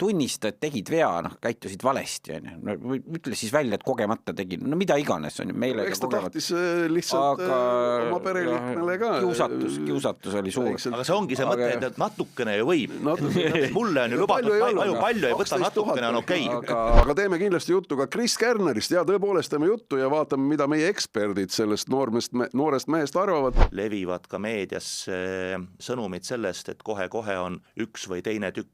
tunnista, et tegid vea, käitusid valesti, ütle siis välja, et kogemata tegid, mida iganes on ju meile. Eks ta tahtis lihtsalt oma pereliikmele ka. Kiusatus oli suur. Aga see ongi see mõte, et natukene ju võib. Mulle on ju lubatud, palju ei võta, natukene on okei. Aga teeme kindlasti juttu ka Kris Kärnerist ja tõepoolest teeme juttu ja vaatame, mida meie eksperdid sellest noorest mehest arvavad. Levivad ka meedias sõnumid sellest, et kohe-kohe on üks või teine tükk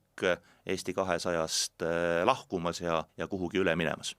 Eesti 200-st lahkumas ja kuhugi üle minemas.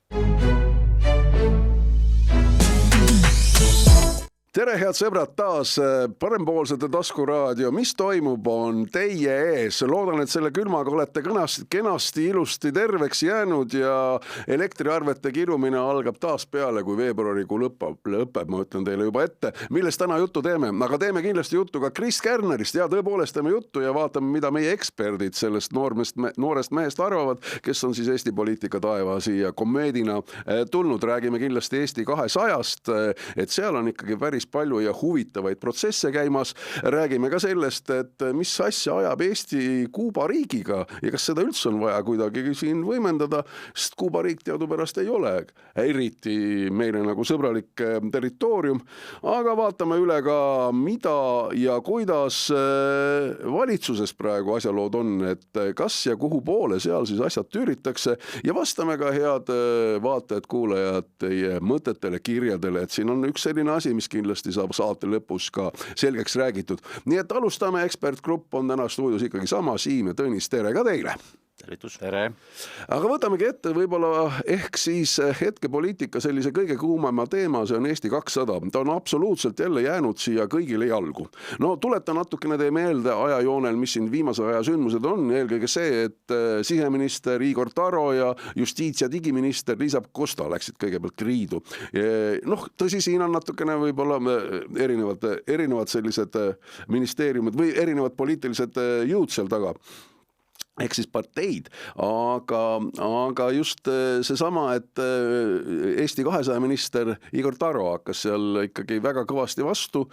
Tere, head sõbrad, taas Parempoolsete taskuraadio. Mis toimub, on teie ees. Loodan, et selle külmaga olete kenasti ilusti terveks jäänud ja elektriarvete kirumine algab taas peale, kui veebruarikuu lõpeb, ma ütlen teile juba ette, millest täna juttu teeme. Aga teeme kindlasti juttu ka Kris Kärnerist ja tõepoolest teeme juttu ja vaatame, mida meie eksperdid sellest noorest mehest arvavad, kes on siis Eesti poliitika taeva siia komeedina tulnud. Räägime kindlasti Eesti 200-st, et seal on ikkagi päris palju ja huvitavaid protsesse käimas. Räägime ka sellest, et mis asja ajab Eesti Kuuba riigiga ja kas seda üldse on vaja kuidagi siin võimendada, sest Kuuba riik teadupärast ei ole eriti meile nagu sõbralik territoorium. Aga vaatame üle ka, mida ja kuidas valitsuses praegu asjalood on, et kas ja kuhu poole seal siis asjad tüüritakse ja vastame ka head vaatajad, kuulajad teie mõtetele, kirjadele, et siin on üks selline asi, mis kindlasti saab saate lõpus ka selgeks räägitud. Nii et alustame, ekspertgrupp on täna stuudios ikkagi sama, Siim ja Tõnis, tere ka teile! Tervitus. Tere. Aga võtamegi ette võib-olla ehk siis hetkepoliitika sellise kõige kuumema teema, see on Eesti 200. Ta on absoluutselt jälle jäänud siia kõigile jalgu. No tuleta natukene teie meelde ajajoonel, mis siin viimase aja sündmused on, eelkõige see, et siseminister Igor Taro ja justiits- ja digiminister Liisa Pakosta läksid kõigepealt kriidu. Tõsi, siin on natukene võib-olla erinevad sellised ministeeriumid või erinevad poliitilised jõud seal taga. Ehk siis parteid, aga just seesama, et Eesti 200 minister Igor Taro hakkas seal ikkagi väga kõvasti vastu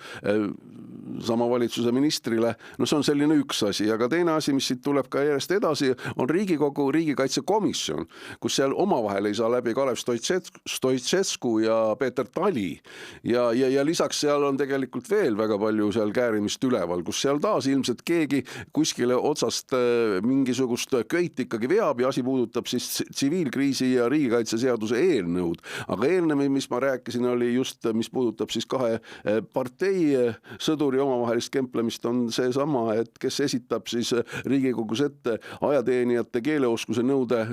sama valitsuse ministrile. No see on selline üks asi, aga teine asi, mis siit tuleb ka järjest edasi, on Riigikogu riigikaitsekomisjon, kus seal omavahel ei saa läbi Kalev Stoicescu ja Peeter Tali. Ja lisaks seal on tegelikult veel väga palju seal käärimist üleval, kus seal taas ilmselt keegi kuskile otsast mingisugust köit ikkagi veab ja asi puudutab siis tsiviilkriisi ja riigikaitseseaduse eelnõud. Aga eelnev, mis ma rääkisin, oli just, mis puudutab siis kahe partei sõduri omavahelist kemplemist, on see sama, et kes esitab siis Riigikogus ette ajateenijate keeleoskuse nõude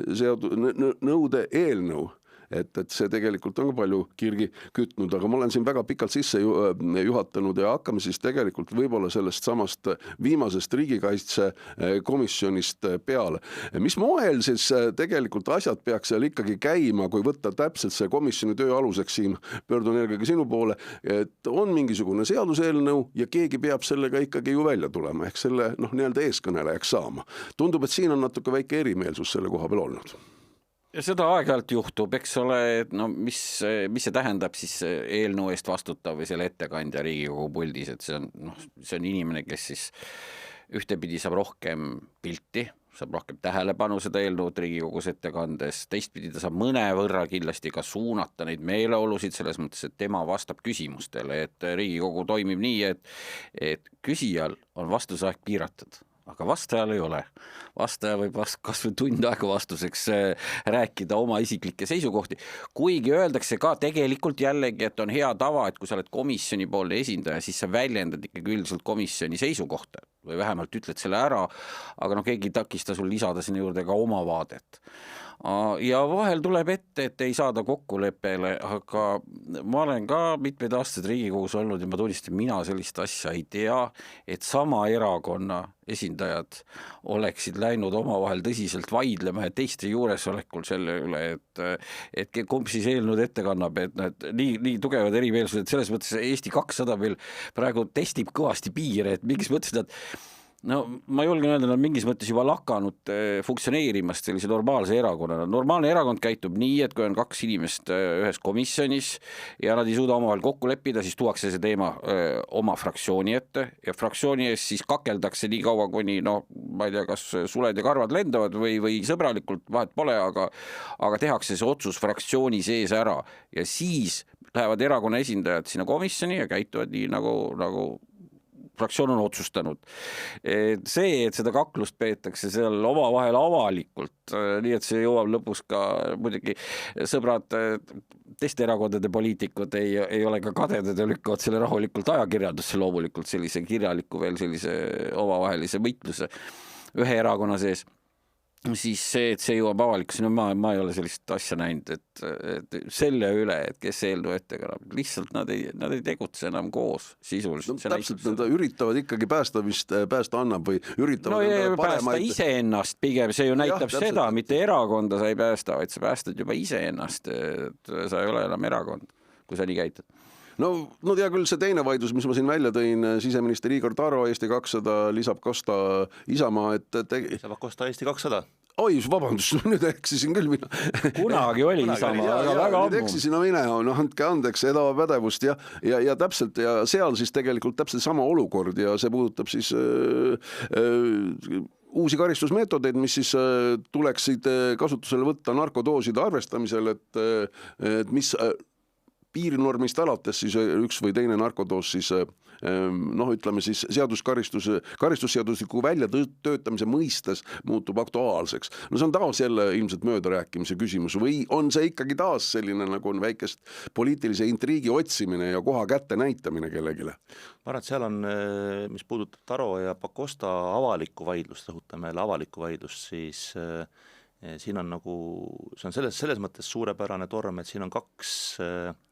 eelnõu. Et see tegelikult on ka palju kirgi kütnud, aga ma olen siin väga pikalt sisse juhatanud ja hakkame siis tegelikult võib-olla sellest samast viimasest riigikaitsekomisjonist peale. Mis moel siis tegelikult asjad peaks seal ikkagi käima, kui võtta täpselt see komisjoni töö aluseks, Siim, pöördun eelkõige sinu poole, et on mingisugune seaduseelnõu ja keegi peab sellega ikkagi ju välja tulema, ehk selle nii-öelda eeskõnelejaks saama. Tundub, et siin on natuke väike erimeelsus selle koha peal olnud. Ja seda aeg-ajalt juhtub, eks ole, et mis see tähendab siis eelnõu eest vastutav või selle ettekandja Riigikogu puldis, et see on inimene, kes siis ühtepidi saab rohkem pilti, saab rohkem tähelepanu seda eelnõud Riigikogus ettekandes, teistpidi ta saab mõnevõrra kindlasti ka suunata neid meeleolusid selles mõttes, et tema vastab küsimustele, et Riigikogu toimib nii, et küsijal on vastusaeg piiratud. Aga vastajal ei ole. Vastaja võib kas või tund aega vastuseks rääkida oma isiklikke seisukohti. Kuigi öeldakse ka tegelikult jällegi, et on hea tava, et kui sa oled komisjoni poolne esindaja, siis sa väljendad ikkagi üldiselt komisjoni seisukohta või vähemalt ütled selle ära, aga keegi ei takista sul lisada sinna juurde ka oma vaadet. Ja vahel tuleb ette, et ei saada kokkuleppele, aga ma olen ka mitmeid aastaid Riigikogus olnud ja ma tunnistan, mina sellist asja ei tea, et sama erakonna esindajad oleksid läinud omavahel tõsiselt vaidlema ja teiste juuresolekul selle üle, et kumb siis eelnõud ette kannab, et nii tugevad erimeelsused, selles mõttes Eesti 200 meil praegu testib kõvasti piire, et mingis mõttes no ma julgen öelda, nad mingis mõttes juba lakanud funktsioneerimast sellise normaalse erakonnana. Normaalne erakond käitub nii, et kui on 2 inimest ühes komisjonis ja nad ei suuda omavahel kokku leppida, siis tuuakse see teema oma fraktsiooni ette ja fraktsiooni ees siis kakeldakse nii kaua, kuni ma ei tea, kas suled ja karvad lendavad või sõbralikult, vahet pole, aga tehakse see otsus fraktsiooni sees ära ja siis lähevad erakonna esindajad sinna komisjoni ja käituvad nii nagu fraktsioon on otsustanud. See, et seda kaklust peetakse seal omavahel avalikult, nii et see jõuab lõpus ka muidugi sõbrad, teiste erakondade poliitikud ei ole ka kadedad ja lükkavad selle rahulikult ajakirjandusse loomulikult sellise kirjaliku veel sellise omavahelise võitluse ühe erakonna sees. Siis see, et see jõuab avalikkusse, ma ei ole sellist asja näinud, et selle üle, et kes eelnõu ette kannab, lihtsalt nad ei tegutse enam koos sisuliselt. Täpselt, nad üritavad ikkagi päästa annab või üritavad päästa iseennast pigem, see ju näitab seda, mitte erakonda sa ei päästa, vaid sa päästad juba iseennast, et sa ei ole enam erakond, kui sa nii käitud. No tea küll, see teine vaidlus, mis ma siin välja tõin, siseminister Igor Taro, Eesti 200, Liisa Pakosta, Isamaa, Liisa Pakosta, Eesti 200. Oi, vabandust, nüüd eksisin küll mina. Kunagi oli Isamaa, aga väga ammu. Eksisin mine, andke andeks, pädevust ja täpselt ja seal siis tegelikult täpselt sama olukord ja see puudutab siis uusi karistusmeetodeid, mis siis tuleksid kasutusele võtta narkodooside arvestamisel, et mis piirnormist alates siis üks või teine narkodoos siis ütleme siis karistusseadusliku väljatöötamise mõistes muutub aktuaalseks. No see on taas jälle ilmselt möödarääkimise küsimus või on see ikkagi taas selline nagu on väikest poliitilise intriigi otsimine ja koha kätte näitamine kellegile? Ma arvan, et seal on, mis puudutab Taro ja Pakosta avalikku vaidlust, rõhutame jälle avalikku vaidlust, siis siin on nagu, see on selles mõttes suurepärane torm, et siin on 2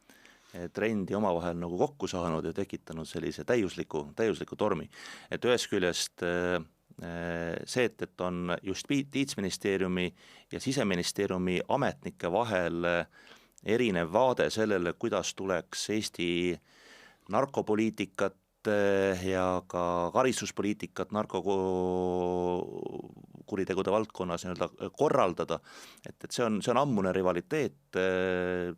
trendi omavahel nagu kokku saanud ja tekitanud sellise täiusliku tormi. Et ühest küljest see, et on Justiitsministeeriumi ja Siseministeeriumi ametnike vahel erinev vaade sellele, kuidas tuleks Eesti narkopoliitikat ja ka karistuspoliitikat narkokuritegude valdkonnas korraldada, et see on ammune rivaliteet,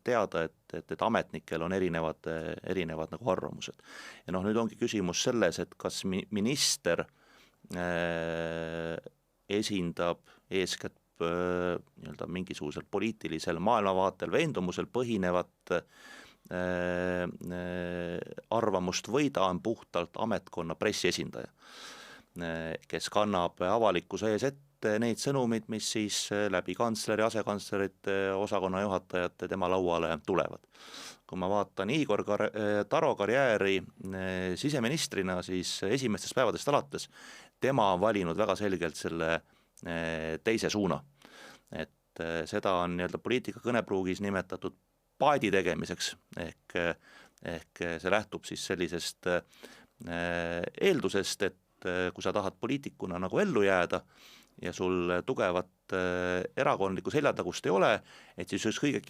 teada, et ametnikel on erinevad nagu arvamused. Ja nüüd ongi küsimus selles, et kas minister esindab eeskätt mingisugusel poliitilisel maailmavaatel veendumusel põhinevat arvamust või ta on puhtalt ametkonna pressiesindaja, kes kannab avalikkuse ees ette neid sõnumid, mis siis läbi kantsleri, asekantslerite, osakonna juhatajate tema lauale tulevad. Kui ma vaatan Igor Taro karjääri siseministrina, siis esimestest päevadest alates tema on valinud väga selgelt selle teise suuna. Et seda on poliitika kõnepruugis nimetatud paadi tegemiseks, ehk see lähtub siis sellisest eeldusest, et kui sa tahad poliitikuna nagu ellu jääda ja sul tugevat erakondlikku seljatagust ei ole, et siis üks kõige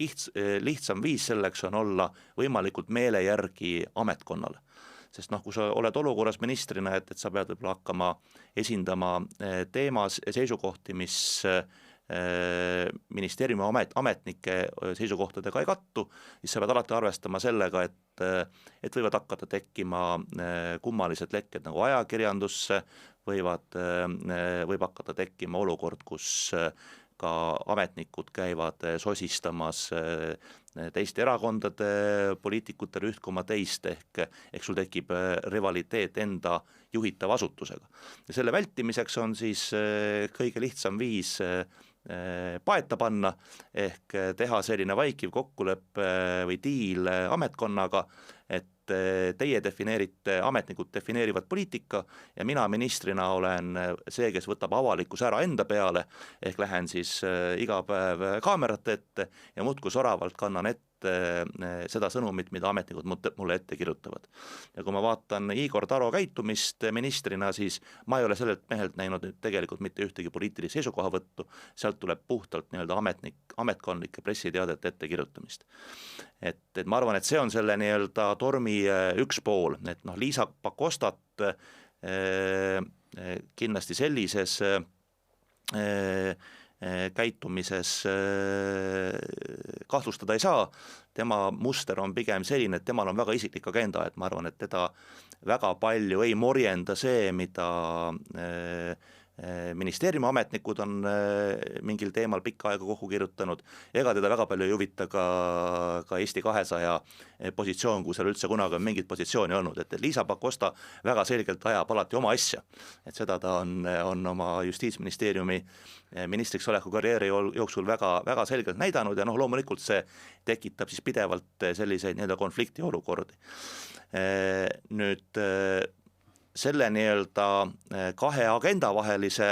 lihtsam viis selleks on olla võimalikult meele järgi ametkonnale. Sest kui sa oled olukorras ministrina, et sa pead võib-olla hakkama esindama teemas seisukohti, mis ministeeriumi ametnike seisukohtadega ei kattu, siis sa pead alati arvestama sellega, et võivad hakata tekkima kummalised lekked nagu ajakirjandusse, võib hakata tekkima olukord, kus ka ametnikud käivad sosistamas teiste erakondade poliitikutele üht koma teist, ehk sul tekib rivaliteet enda juhitava asutusega. Ja selle vältimiseks on siis kõige lihtsam viis paeta panna, ehk teha selline vaikiv kokkuleppe või diil ametkonnaga, et teie ametnikud defineerivad poliitika ja mina ministrina olen see, kes võtab avalikkuse ära enda peale, ehk lähen siis iga päev kaamerate ette ja muudkui soravalt kannan ette seda sõnumit, mida ametnikud mulle ette kirjutavad. Ja kui ma vaatan Igor Taro käitumist ministrina, siis ma ei ole sellelt mehelt näinud tegelikult mitte ühtegi poliitilise seisukohavõttu, sealt tuleb puhtalt ametkondlike pressiteadete ette kirjutamist. Et ma arvan, et see on selle tormi üks pool, et Liisa Pakostat kindlasti sellises käitumises kahtlustada ei saa. Tema muster on pigem selline, et temal on väga isiklik agenda, et ma arvan, et teda väga palju ei morjenda see, mida ministeeriumi ametnikud on mingil teemal pikka aega kokku kirjutanud, ega teda väga palju ei huvita ka Eesti 200 positsioon, kui seal üldse kunagi on mingit positsiooni olnud, et Liisa Pakosta väga selgelt ajab alati oma asja, et seda ta on oma justiitsministeeriumi ministriks oleku karjääri jooksul väga, väga selgelt näidanud ja loomulikult see tekitab siis pidevalt selliseid nii-öelda konflikti olukordi. Nüüd selle nii-öelda kahe agenda vahelise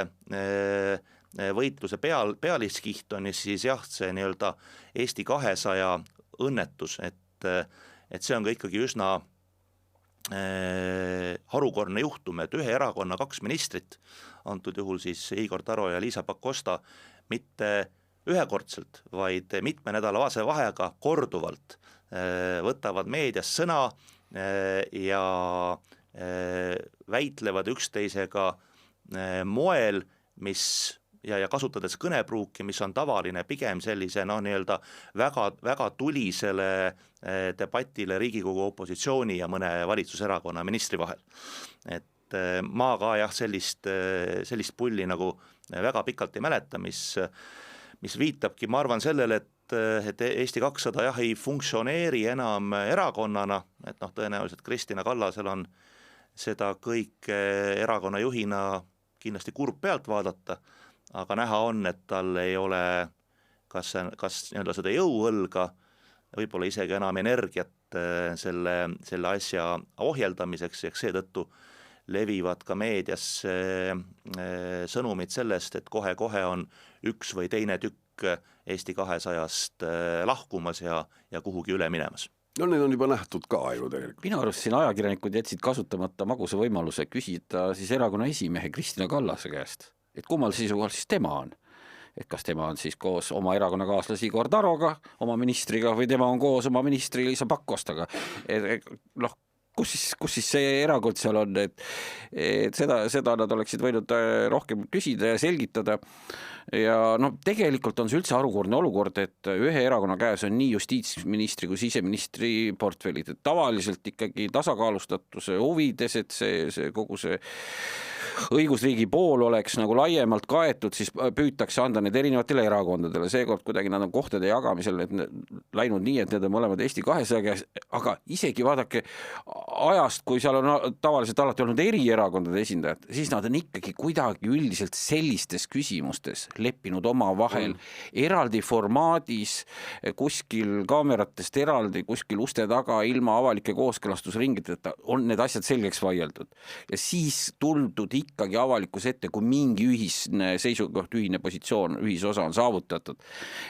võitluse pealiskiht on siis jah, see nii-öelda Eesti 200 õnnetus, et see on ka ikkagi üsna harukordne juhtum, et ühe erakonna kaks ministrit, antud juhul siis Igor Taro ja Liisa Pakosta, mitte ühekordselt, vaid mitme nädalase vahega korduvalt võtavad meedias sõna ja väitlevad üksteisega moel, mis ja kasutades kõnepruuki, mis on tavaline pigem sellise nii-öelda väga, väga tulisele debatile Riigikogu opositsiooni ja mõne valitsuserakonna ministri vahel. Et ma ka jah sellist pulli nagu väga pikalt ei mäleta, mis viitabki, ma arvan sellele, et Eesti 200 jah ei funktsioneeri enam erakonnana, et tõenäoliselt Kristina Kallasel on seda kõik erakonna juhina kindlasti kurb pealt vaadata, aga näha on, et tal ei ole kas nii-öelda seda jõuõlga, võib-olla isegi enam energiat selle asja ohjeldamiseks, ja seetõttu levivad ka meedias sõnumid sellest, et kohe-kohe on üks või teine tükk Eesti 200-st lahkumas ja kuhugi üle minemas. No need on juba nähtud ka ju tegelikult. Minu arust siin ajakirjanikud jätsid kasutamata magusa võimaluse küsida siis erakonna esimehe Kristina Kallase käest, et kummal seisukohal siis tema on. Et kas tema on siis koos oma erakonnakaaslasi Igor Taroga, oma ministriga, või tema on koos oma ministri Liisa Pakostaga. Kus siis see erakond seal on, et seda nad oleksid võinud rohkem küsida ja selgitada. Ja tegelikult on see üldse harukordne olukord, et ühe erakonna käes on nii justiitsministri kui siseministri portfellid, et tavaliselt ikkagi tasakaalustatuse huvides, et see kogu see õigusriigi pool oleks nagu laiemalt kaetud, siis püütakse anda need erinevatele erakondadele. Seekord kuidagi nad on kohtade jagamisel läinud nii, et need on mõlemad Eesti 200 käes, aga isegi vaadake ajast, kui seal on tavaliselt alati olnud eri erakondade esindajad, siis nad on ikkagi kuidagi üldiselt sellistes küsimustes leppinud oma vahel eraldi formaadis, kuskil kaameratest eraldi, kuskil uste taga ilma avalike kooskõlastusringideta on need asjad selgeks vaieldud. Ja siis tuldud ikkagi avalikus ette, kui mingi ühisne seisukoht, ühine positsioon, ühisosa on saavutatud.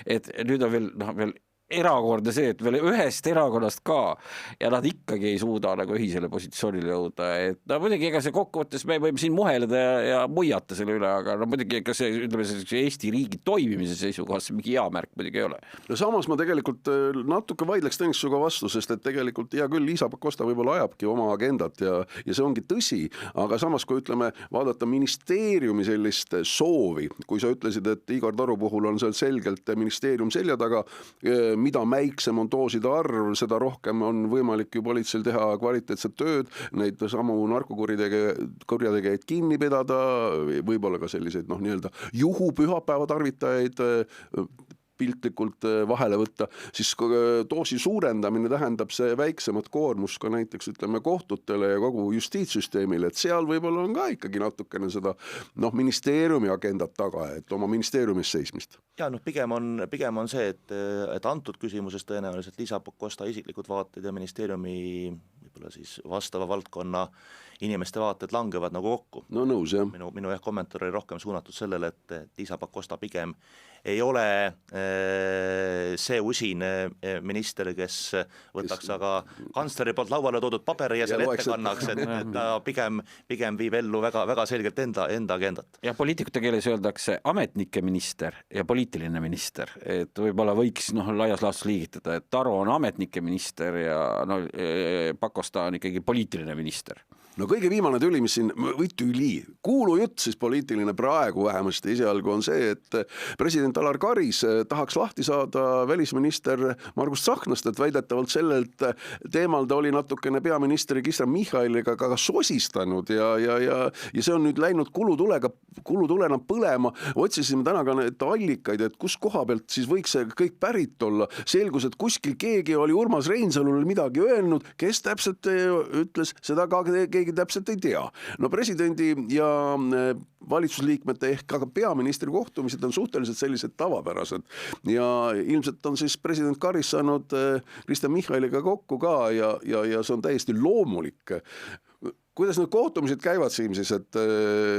Et nüüd on veel erakordne see, et veel ühest erakonnast ka ja nad ikkagi ei suuda nagu ühisele positsioonile jõuda. Et muidugi ega see kokkuvõttes me võime siin muheleda ja muiata selle üle, aga muidugi ega see, ütleme, Eesti riigi toimimise seisukohast mingi hea märk muidugi ei ole. No samas ma tegelikult natuke vaidleks Tõnissuga vastu, sest et tegelikult hea küll Liisa Pakosta võib-olla ajabki oma agendat ja see ongi tõsi, aga samas kui ütleme, vaadata ministeeriumi sellist soovi, kui sa ütlesid, et Igor Taro puhul on seal selgelt ministeerium selja taga, mida mäiksem on dooside arv, seda rohkem on võimalik ju politseil teha kvaliteetset tööd, neid samu narkokurjategijaid kinni pidada, võib-olla ka selliseid nii-öelda juhupühapäeva tarvitajaid piltlikult vahele võtta, siis doosi suurendamine tähendab see väiksemat koormus ka näiteks ütleme kohtutele ja kogu justiitssüsteemile, et seal võib-olla on ka ikkagi natukene seda ministeeriumi agendat taga, et oma ministeeriumis seismist. Ja pigem on see, et antud küsimuses tõenäoliselt Liisa Pakosta isiklikud vaated ja ministeeriumi võib-olla siis vastava valdkonna inimeste vaated langevad nagu kokku. No nõus, jah. Minu kommentaar oli rohkem suunatud sellele, et Liisa Pakosta pigem ei ole see usin minister, kes võtaks aga kantsleri poolt lauale toodud paberi ja selle ette kannaks, et ta pigem viib ellu väga, väga selgelt enda agendat. Ja poliitikute keeles öeldakse ametnike minister ja poliitiline minister, et võib-olla võiks laias laastus liigitada, et Taro on ametnike minister ja Pakosta on ikkagi poliitiline minister. no kõige viimane tüli, mis siin, või tüli, kuulujutt siis poliitiline praegu vähemasti esialgu on see, et president Alar Karis tahaks lahti saada välisminister Margus Tsahknast, et väidetavalt sellelt teemal ta oli natukene peaministri Kristen Michaliga ka sosistanud ja see on nüüd läinud kulutulena põlema. Otsisime täna ka need allikaid, et kus koha pealt siis võiks see kõik pärit olla. Selgus, et kuskil keegi oli Urmas Reinsalule midagi öelnud, kes täpselt ütles, seda ka keegi täpselt ei tea. No presidendi ja valitsusliikmete ehk ka peaministri kohtumised on suhteliselt sellised tavapärased ja ilmselt on siis president Karis saanud Kristen Michaliga kokku ka ja see on täiesti loomulik. Kuidas need kohtumised käivad, Siim, siis, et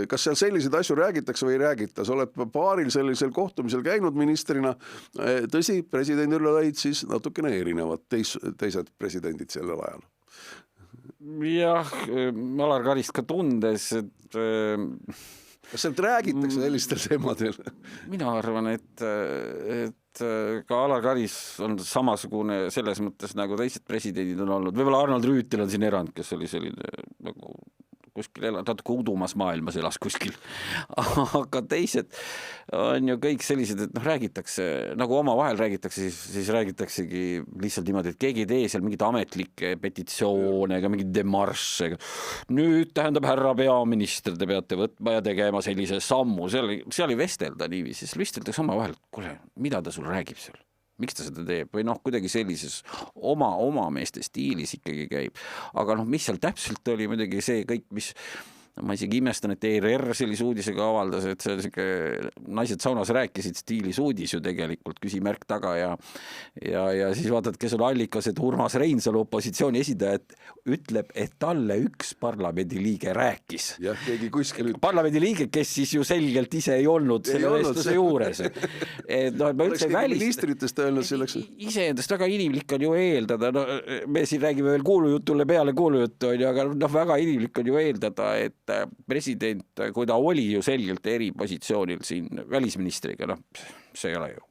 kas seal selliseid asju räägitakse või ei räägita? Sa oled paaril sellisel kohtumisel käinud ministrina, tõsi, presidendil olid siis natukene erinevad teised presidendid sellel ajal. Jah, Alar Karist ka tundes, et kas sealt räägitakse sellistel teemadel? mina arvan, et ka Alar Karis on samasugune selles mõttes, nagu teised presidendid on olnud. Võib-olla Arnold Rüütel on siin erand, kes oli selline nagu kuskil natuke udumas maailmas elas kuskil. Aga teised on ju kõik sellised, et räägitakse, nagu oma vahel räägitakse, siis räägitaksegi lihtsalt niimoodi, et keegi ei tee seal mingit ametlikke petitsioone ega mingit demarsse. Nüüd tähendab härra peaminister, te peate võtma ja tegema sellise sammu. Seal ei vestelda niiviisi, siis vesteldakse oma vahel, kuule, mida ta sul räägib seal? Miks ta seda teeb või kuidagi sellises oma meeste stiilis ikkagi käib. Aga mis seal täpselt oli, muidugi see kõik, mis ma isegi imestan, et ERR sellise uudisega avaldas, et see naised saunas rääkisid stiilis uudis ju tegelikult, küsimärk taga ja siis vaatad, kes on allikas, et Urmas Reinsalu opositsiooni esindajat ütleb, et talle üks parlamendiliige rääkis. Jah, keegi kuskil parlamendiliige, kes siis ju selgelt ise ei olnud selle vestluse juures. Ma üldse ministritest öelnud selleks. Iseendast väga inimlik on ju eeldada, me siin räägime veel kuulujutule peale kuulujuttu, aga väga inimlik on ju eeldada, et president, kui ta oli ju selgelt eri positsioonil siin välisministriga, see ei ole ju.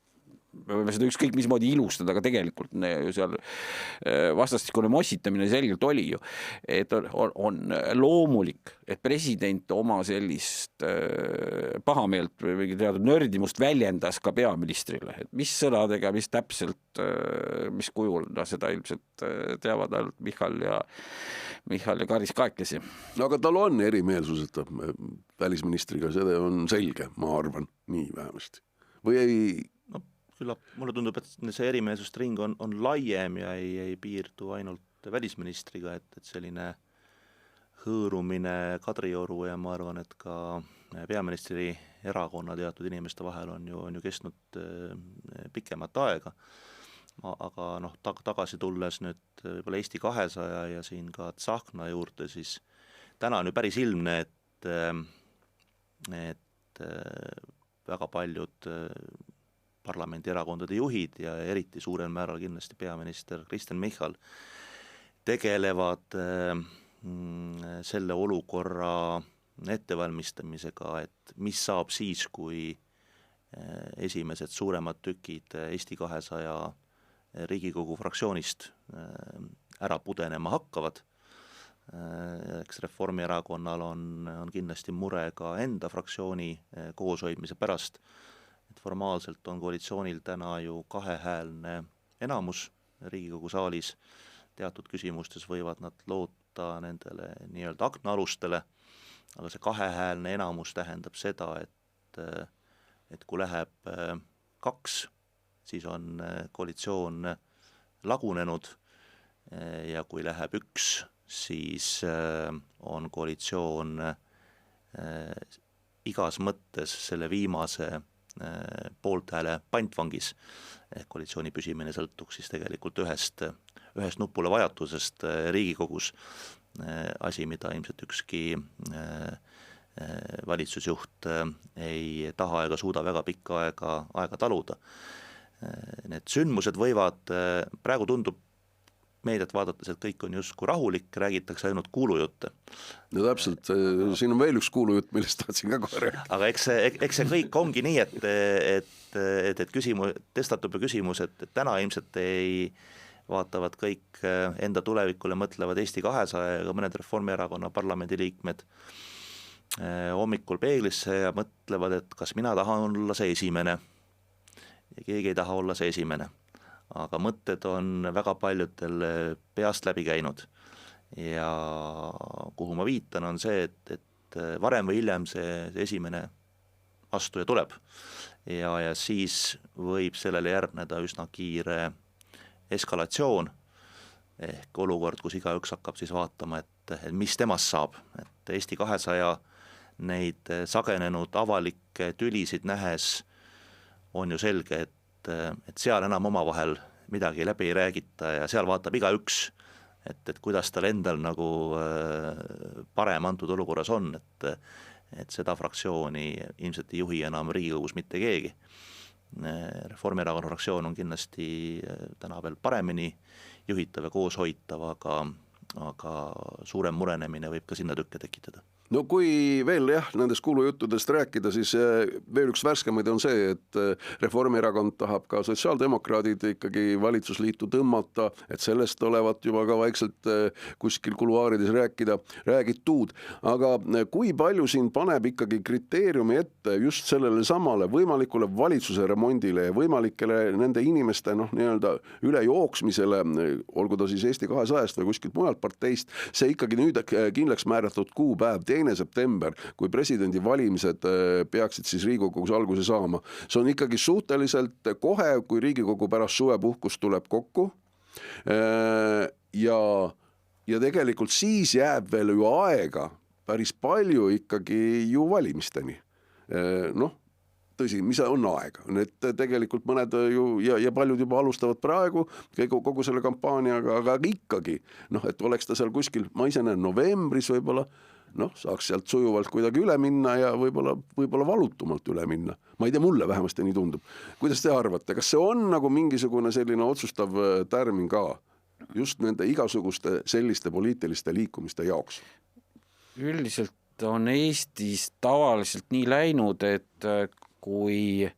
Me võime seda ükskõik mismoodi ilustada, aga tegelikult seal vastastikune mossitamine selgelt oli ju, et on loomulik, et president oma sellist pahameelt või teatud nördimust väljendas ka peaministrile, et mis sõnadega, mis täpselt, mis kujul, seda ilmselt teavad ainult Michal ja Karis kahekesi. No aga tal on erimeelsused välisministriga, see on selge, ma arvan, nii vähemasti. Või ei... Küllap mulle tundub, et see erimeelsuste ring on laiem ja ei piirdu ainult välisministriga, et selline hõõrumine Kadrioru ja ma arvan, et ka peaministri erakonna teatud inimeste vahel on ju kestnud pikemat aega. Aga tagasi tulles nüüd võib-olla Eesti 200 ja siin ka Tsahkna juurde, siis täna on ju päris ilmne, et väga paljud parlamendierakondade juhid ja eriti suurel määral kindlasti peaminister Kristen Michal tegelevad selle olukorra ettevalmistamisega, et mis saab siis, kui esimesed suuremad tükid Eesti 200 Riigikogu fraktsioonist ära pudenema hakkavad. Eks Reformierakonnal on kindlasti mure ka enda fraktsiooni kooshoidmise pärast. Et formaalselt on koalitsioonil täna ju kahehäälne enamus Riigikogu saalis. Teatud küsimustes võivad nad loota nendele nii-öelda aknaalustele, aga see kahehäälne enamus tähendab seda, et kui läheb 2, siis on koalitsioon lagunenud ja kui läheb 1, siis on koalitsioon igas mõttes selle viimase poolthääle pantvangis, ehk koalitsiooni püsimine sõltuks siis tegelikult ühest nupule vajatusest Riigikogus, asi, mida ilmselt ükski valitsusjuht ei taha ega suuda väga pikka aega taluda. Need sündmused võivad, praegu tundub meediat vaadates, et kõik on justkui rahulik, räägitakse ainult kuulujutte. No täpselt, siin on veel üks kuulujutt, millest tahtsin ka kohe rääkida. Aga eks see kõik ongi nii, et tõstatub küsimus, et täna ilmselt ei vaatavad kõik enda tulevikule, mõtlevad Eesti 200 ja ka mõned Reformierakonna parlamendiliikmed hommikul peeglisse ja mõtlevad, et kas mina tahan olla see esimene. Ja keegi ei taha olla see esimene. Aga mõtted on väga paljudel peast läbi käinud. Ja kuhu ma viitan on see, et varem või hiljem see esimene astuja tuleb. Ja siis võib sellele järgneda üsna kiire eskalatsioon ehk olukord, kus igaüks hakkab siis vaatama, et mis temast saab. Et Eesti 200 neid sagenenud avalikke tülisid nähes on ju selge, et seal enam omavahel midagi läbi ei räägita ja seal vaatab igaüks, et kuidas tal endal nagu parem antud olukorras on, et seda fraktsiooni ilmselt ei juhi enam Riigikogus mitte keegi. Reformierakonna fraktsioon on kindlasti täna veel paremini juhitav ja koos hoitav, aga suurem murenemine võib ka sinna tükke tekitada. No kui veel nendest kuulujuttudest rääkida, siis veel üks värskemaid on see, et Reformierakond tahab ka sotsiaaldemokraadid ikkagi valitsusliitu tõmmata, et sellest olevat juba ka vaikselt kuskil kuluaarides räägitud. Aga kui palju siin paneb ikkagi kriteeriumi ette just sellele samale võimalikule valitsuse remondile ja võimalikele nende inimeste nii-öelda ülejooksmisele, olgu ta siis Eesti 200-st või kuskilt mujalt parteist, see ikkagi nüüd kindlaks määratud kuupäev 2. september, kui presidendi valimised peaksid siis Riigikogus alguse saama. See on ikkagi suhteliselt kohe, kui Riigikogu pärast suvepuhkust tuleb kokku ja tegelikult siis jääb veel ju aega päris palju ikkagi ju valimisteni. Tõsi, mis on aega? Need tegelikult mõned ju ja paljud juba alustavad praegu kogu selle kampaaniaga, aga ikkagi, et oleks ta seal kuskil, ma ise näen novembris võib-olla, saaks sealt sujuvalt kuidagi üle minna ja võib-olla valutumalt üle minna. Ma ei tea, mulle vähemasti nii tundub. Kuidas te arvate, kas see on nagu mingisugune selline otsustav tärmin ka just nende igasuguste selliste poliitiliste liikumiste jaoks? Üldiselt on Eestis tavaliselt nii läinud, et kui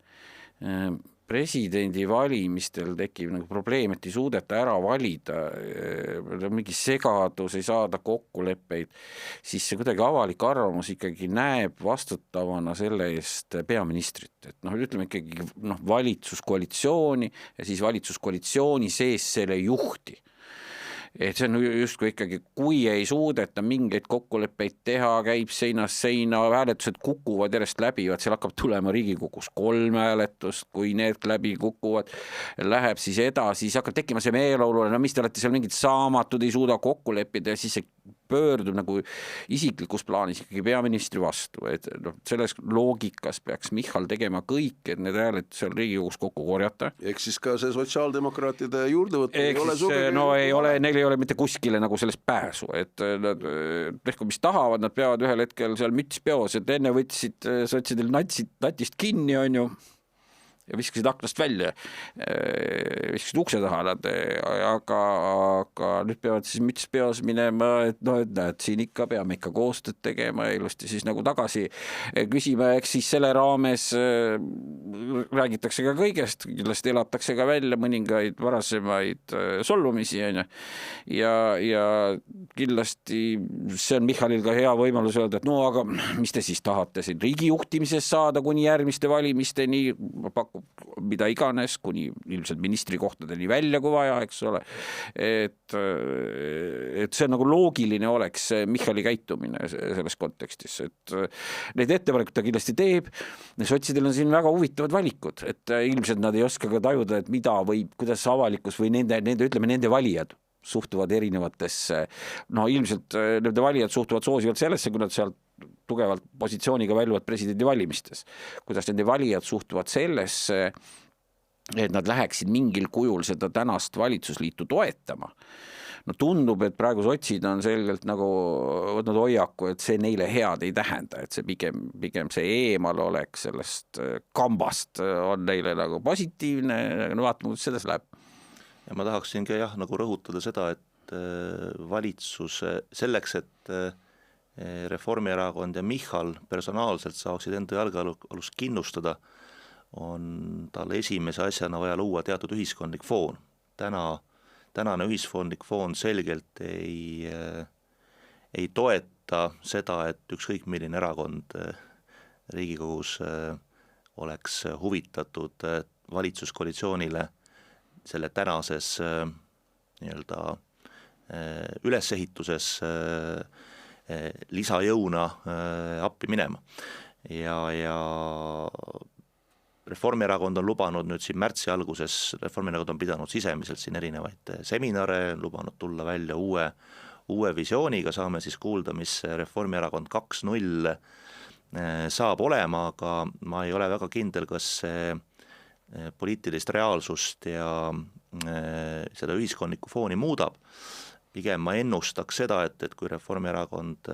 presidendi valimistel tekib nagu probleem, et ei suudeta ära valida, mingi segadus, ei saada kokkuleppeid, siis see kuidagi avalik arvamus ikkagi näeb vastutavana selle eest peaministrit. Et ütleme ikkagi valitsuskoalitsiooni ja siis valitsuskoalitsiooni sees selle juhti. Et see on justkui ikkagi, kui ei suudeta mingeid kokkuleppeid teha, käib seinast seina, hääletused kukuvad järjest läbi, seal hakkab tulema Riigikogus 3 hääletust, kui need läbi kukuvad, läheb siis edasi, siis hakkab tekkima see meeleolule, mis te olete seal mingid saamatud, ei suuda kokku leppida ja siis see pöördub nagu isiklikus plaanis ikkagi peaministri vastu, et selles loogikas peaks Michal tegema kõik, et need hääled seal Riigikogus kokku korjata. Ehk siis ka see sotsiaaldemokraatide juurdevõttu ei ole suge. Neil ei ole mitte kuskile nagu sellest pääsu, et nad tehku mis tahavad, nad peavad ühel hetkel seal müts peos, et enne võtsid sotsidel natist kinni, on ju, ja viskasid aknast välja, viskasid ukse taha, aga nüüd peavad siis müts peos minema, et näed, siin ikka peame ikka koostööd tegema ja ilusti siis nagu tagasi küsima, eks siis selle raames räägitakse ka kõigest, kindlasti elatakse ka välja mõningaid varasemaid solvumisi, ja kindlasti see on Michalil ka hea võimalus öelda, et aga mis te siis tahate siin riigi juhtimises saada kuni järgmiste valimisteni, pakub mida iganes, kuni ilmselt ministrikohtadeni välja, kui vaja, eks ole. Et see nagu loogiline oleks Michali käitumine selles kontekstis, et neid ettepanekuid ta kindlasti teeb. Sotsidel on siin väga huvitavad valikud, et ilmselt nad ei oska ka tajuda, et mida või kuidas avalikkus või nende valijad suhtuvad erinevatesse, ilmselt nende valijad suhtuvad soosivalt sellesse, kui nad sealt tugevalt positsiooniga väljuvad presidendi valimistes. Kuidas nende valijad suhtuvad sellesse, et nad läheksid mingil kujul seda tänast valitsusliitu toetama. Tundub, et praegu sotsid on selgelt nagu võtnud hoiaku, et see neile head ei tähenda, et see pigem see eemal oleks sellest kambast on neile nagu positiivne, vaatame, kuidas selles läheb. Ja ma tahaksingi nagu rõhutada seda, et valitsus selleks, et Reformierakond ja Michal personaalselt saaksid enda jalgealust kindlustada, on tal esimese asjana vaja luua teatud ühiskondlik foon. Täna tänane ühiskondlik foon selgelt ei toeta seda, et ükskõik milline erakond Riigikogus oleks huvitatud valitsuskoalitsioonile selle tänases nii-öelda ülesehituses lisajõuna appi minema. Ja Reformierakond on lubanud nüüd siin märtsi alguses, Reformierakond on pidanud sisemiselt siin erinevaid seminare, lubanud tulla välja uue visiooniga, saame siis kuulda, mis Reformierakond 2.0 saab olema, aga ma ei ole väga kindel, kas see poliitilist reaalsust ja seda ühiskondlikku fooni muudab. Pigem ma ennustaks seda, et kui Reformierakond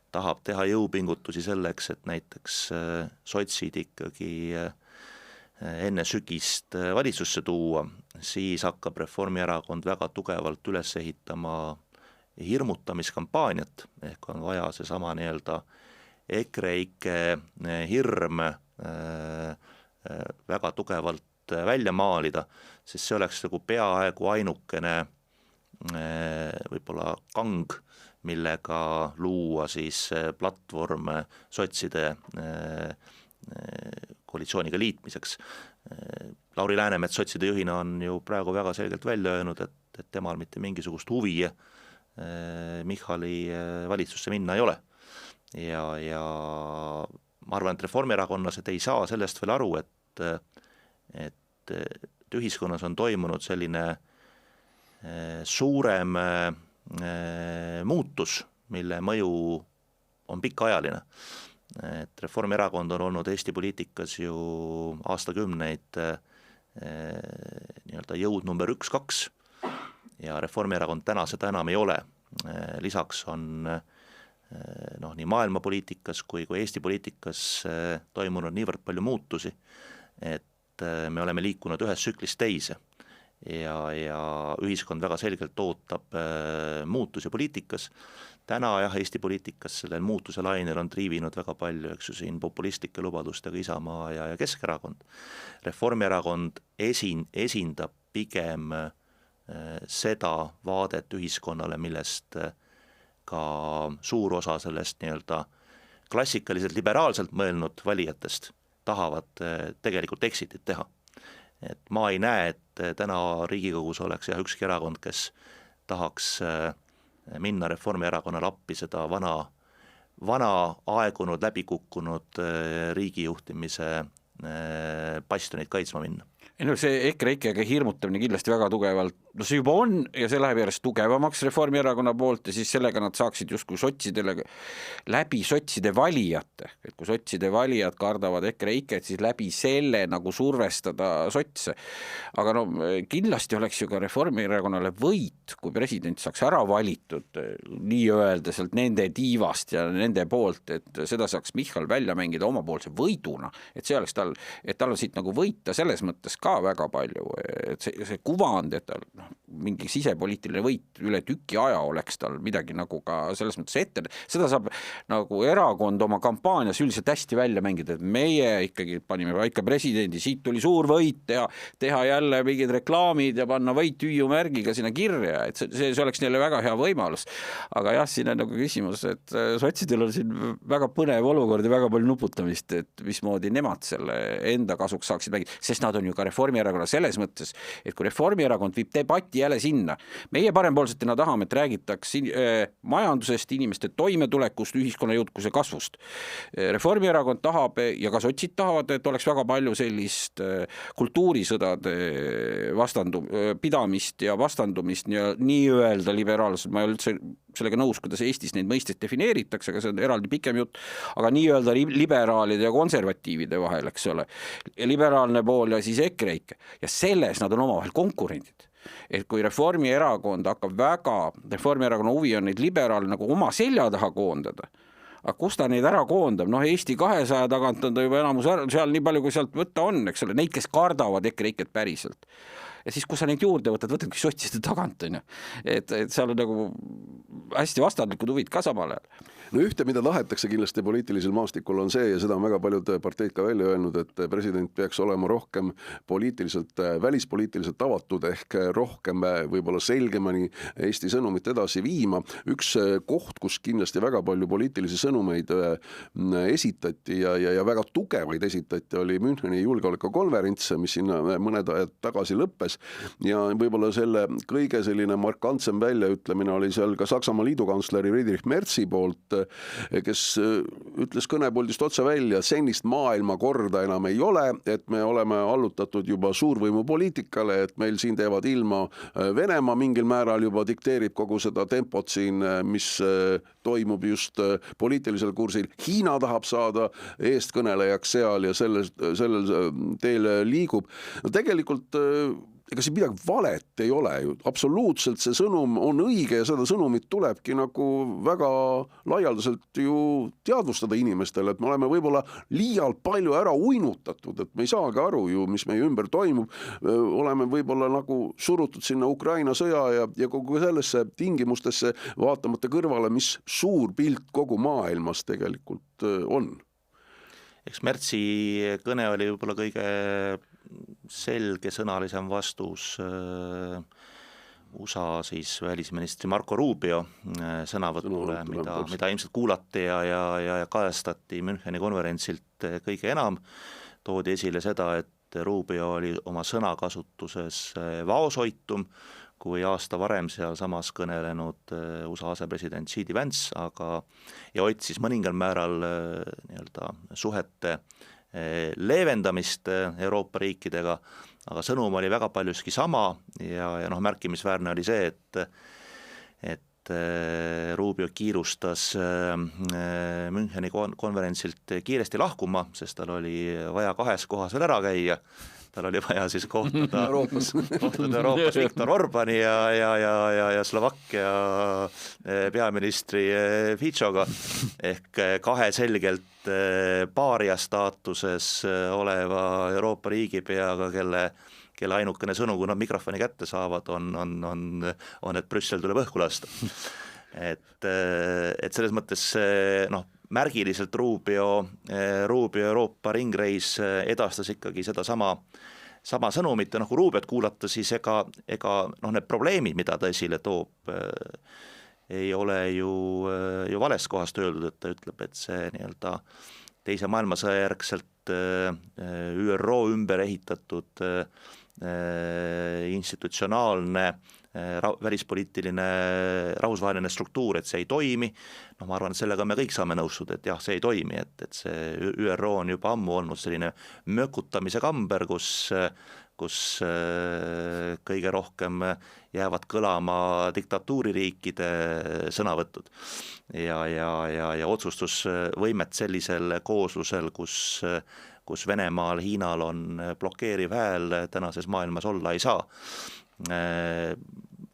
tahab teha jõupingutusi selleks, et näiteks sotsid ikkagi enne sügist valitsusse tuua, siis hakkab Reformierakond väga tugevalt üles ehitama hirmutamiskampaaniat, ehk on vaja seesama nii-öelda EKREIKE hirm väga tugevalt välja maalida, sest see oleks nagu peaaegu ainukene võib-olla kang, millega luua siis platvorm sotside koalitsiooniga liitmiseks. Lauri Läänemets sotside juhina on ju praegu väga selgelt välja öelnud, et temal mitte mingisugust huvi Michali valitsusse minna ei ole. Ja ma arvan, et reformierakonnased ei saa sellest veel aru, et ühiskonnas on toimunud selline suurem muutus, mille mõju on pikaajaline. Et Reformierakond on olnud Eesti poliitikas ju aastakümneid nii-öelda jõud number 1-2 ja Reformierakond täna seda enam ei ole. Lisaks on nii maailmapoliitikas kui Eesti poliitikas toimunud niivõrd palju muutusi, et me oleme liikunud ühest tsüklist teise ja ühiskond väga selgelt ootab muutusi poliitikas. Täna Eesti poliitikas sellel muutuse lainel on triivinud väga palju, eks ju, siin populistike lubadustega Isamaa ja Keskerakond. Reformierakond esindab pigem seda vaadet ühiskonnale, millest ka suur osa sellest nii-öelda klassikaliselt liberaalselt mõelnud valijatest tahavad tegelikult exitit teha. Et ma ei näe, et täna Riigikogus oleks ükski erakond, kes tahaks minna Reformierakonnale appi seda vana aegunud, läbikukkunud riigijuhtimise bastionit kaitsma minna. See EKREIKEga hirmutamine kindlasti väga tugevalt, see juba on ja see läheb järjest tugevamaks Reformierakonna poolt ja siis sellega nad saaksid justkui sotsidele läbi sotside valijate, et kui sotside valijad kardavad EKREIKEt, siis läbi selle nagu survestada sotse. Aga kindlasti oleks ju ka Reformierakonnale võit, kui president saaks ära valitud nii-öelda sealt nende tiivast ja nende poolt, et seda saaks Michal välja mängida omapoolse võiduna, et see oleks tal on siit nagu võita selles mõttes ka väga palju, et see kuvand, et tal mingi sisepoliitiline võit üle tüki aja oleks tal midagi nagu ka selles mõttes ette, seda saab nagu erakond oma kampaanias üldiselt hästi välja mängida, et meie ikkagi panime paika presidendi, siit tuli suur võit teha jälle mingid reklaamid ja panna võit hüüumärgiga sinna kirja, et see oleks neile väga hea võimalus. Aga jah, siin on nagu küsimus, et sotsidel on siin väga põnev olukord ja väga palju nuputamist, et mismoodi nemad selle enda kasuks saaksid mängida, sest nad on ju ka Reformierakonna selles mõttes, et kui Reformierakond viib debatti jälle sinna, meie parempoolsetena tahame, et räägitaks majandusest, inimeste toimetulekust, ühiskonna jõudkuse kasvust. Reformierakond tahab ja ka sotsid tahavad, et oleks väga palju sellist kultuurisõdade pidamist ja vastandumist nii-öelda liberaalselt, ma ei ole üldse sellega nõus, kuidas Eestis neid mõisteid defineeritakse, aga see on eraldi pikem jutt, aga nii-öelda liberaalide ja konservatiivide vahel, eks ole, liberaalne pool ja siis EKREIKE ja selles nad on omavahel konkurendid. Et kui Reformierakond hakkab Reformierakonna huvi on neid liberaale nagu oma selja taha koondada, aga kus ta neid ära koondab, noh Eesti 200 tagant on ta juba enamus seal nii palju, kui sealt võtta on, eks ole, neid, kes kardavad EKREIKet päriselt. Ja siis, kui sa neid juurde võtadki sotside tagant, on ju. Et seal on nagu hästi vastandlikud huvid ka samal ajal. No ühte, mida tahetakse kindlasti poliitilisel maastikul on see, ja seda on väga paljud parteid ka välja öelnud, et president peaks olema rohkem välispoliitiliselt avatud ehk rohkem võib-olla selgemani Eesti sõnumit edasi viima. Üks koht, kus kindlasti väga palju poliitilisi sõnumeid esitati ja väga tugevaid esitati, oli Müncheni julgeolekukonverents, mis sinna mõned ajad tagasi lõppes. Ja võib-olla selle kõige selline markantsem väljaütlemine oli seal ka Saksamaa liidukantsleri Friedrich Merzi poolt, kes ütles kõnepuldist otse välja, senist maailmakorda enam ei ole, et me oleme allutatud juba suurvõimu poliitikale, et meil siin teevad ilma Venemaa mingil määral juba dikteerib kogu seda tempot siin, mis toimub just poliitilisel kursil. Hiina tahab saada eestkõnelejaks seal ja sellel teel liigub. No tegelikult ega see midagi valet ei ole ju. Absoluutselt see sõnum on õige ja seda sõnumit tulebki nagu väga laialdaselt ju teadvustada inimestele, et me oleme võib-olla liialt palju ära uinutatud, et me ei saagi aru ju, mis meie ümber toimub. Oleme võib-olla nagu surutud sinna Ukraina sõja ja kogu sellesse tingimustesse vaatamata kõrvale, mis suur pilt kogu maailmas tegelikult on. Eks Mertsi kõne oli võib-olla kõige selgesõnalisem vastus USA siis välisministri Marco Rubio sõnavõtule, mida ilmselt kuulati ja kajastati Müncheni konverentsilt kõige enam. Toodi esile seda, et Rubio oli oma sõnakasutuses vaoshoitum kui aasta varem seal samas kõnelenud USA asepresident J.D. Vance, ja otsis mõningal määral nii-öelda suhete leevendamist Euroopa riikidega, aga sõnum oli väga paljuski sama ja märkimisväärne oli see, et Rubio kiirustas Müncheni konverentsilt kiiresti lahkuma, sest tal oli vaja 2 kohas veel ära käia. Tal oli vaja siis kohtuda Euroopas Viktor Orbani ja Slovakkia peaministri Ficoga ehk 2 selgelt paaria staatuses oleva Euroopa riigipeaga, kelle ainukene sõnum, kui nad mikrofoni kätte saavad, on, et Brüssel tuleb õhku lasta. Et selles mõttes märgiliselt Rubio Euroopa ringreis edastas ikkagi seda sama sõnumit ja kui Rubiot kuulata, siis ega need probleemid, mida ta esile toob, ei ole ju vales kohast öeldud, et ta ütleb, et see nii-öelda teise maailmasõja järgselt ÜRO ümber ehitatud institutsionaalne välispoliitiline rahvusvaheline struktuur, et see ei toimi. Ma arvan, et sellega me kõik saame nõustuda, et jah, see ei toimi, et see ÜRO on juba ammu olnud selline mökutamise kamber, kus kõige rohkem jäävad kõlama diktatuuririikide sõnavõtud ja otsustusvõimet sellisel kooslusel, kus Venemaal, Hiinal on blokeeriv hääl, tänases maailmas olla ei saa.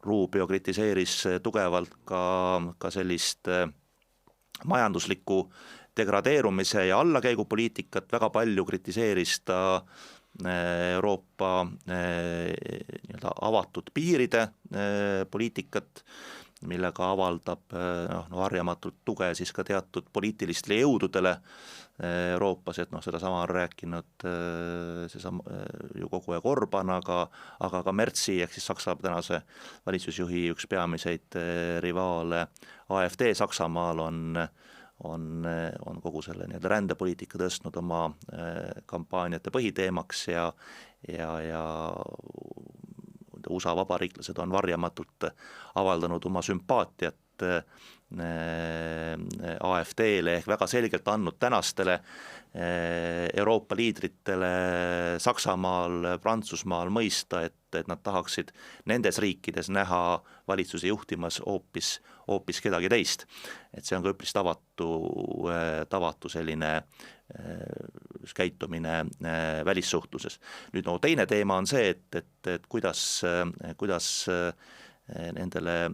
Rubio kritiseeris tugevalt ka sellist majanduslikku degradeerumise ja allakäigupoliitikat, väga palju kritiseeris ta Euroopa nii-öelda avatud piiride poliitikat, millega avaldab harjamatult tuge siis ka teatud poliitilistele jõududele Euroopas, et sedasama on rääkinud ju kogu aeg Orban, aga ka Merzi ehk siis Saksa tänase valitsusjuhi üks peamiseid rivaale AfD Saksamaal on kogu selle nii-öelda rändepoliitika tõstnud oma kampaaniate põhiteemaks ja USA vabariiklased on varjamatult avaldanud oma sümpaatiat AfD-le ehk väga selgelt andnud tänastele Euroopa liidritele Saksamaal, Prantsusmaal mõista, et nad tahaksid nendes riikides näha valitsuse juhtimas hoopis kedagi teist. Et see on ka üpris tavatu selline käitumine välissuhtluses. Nüüd teine teema on see, et kuidas nendele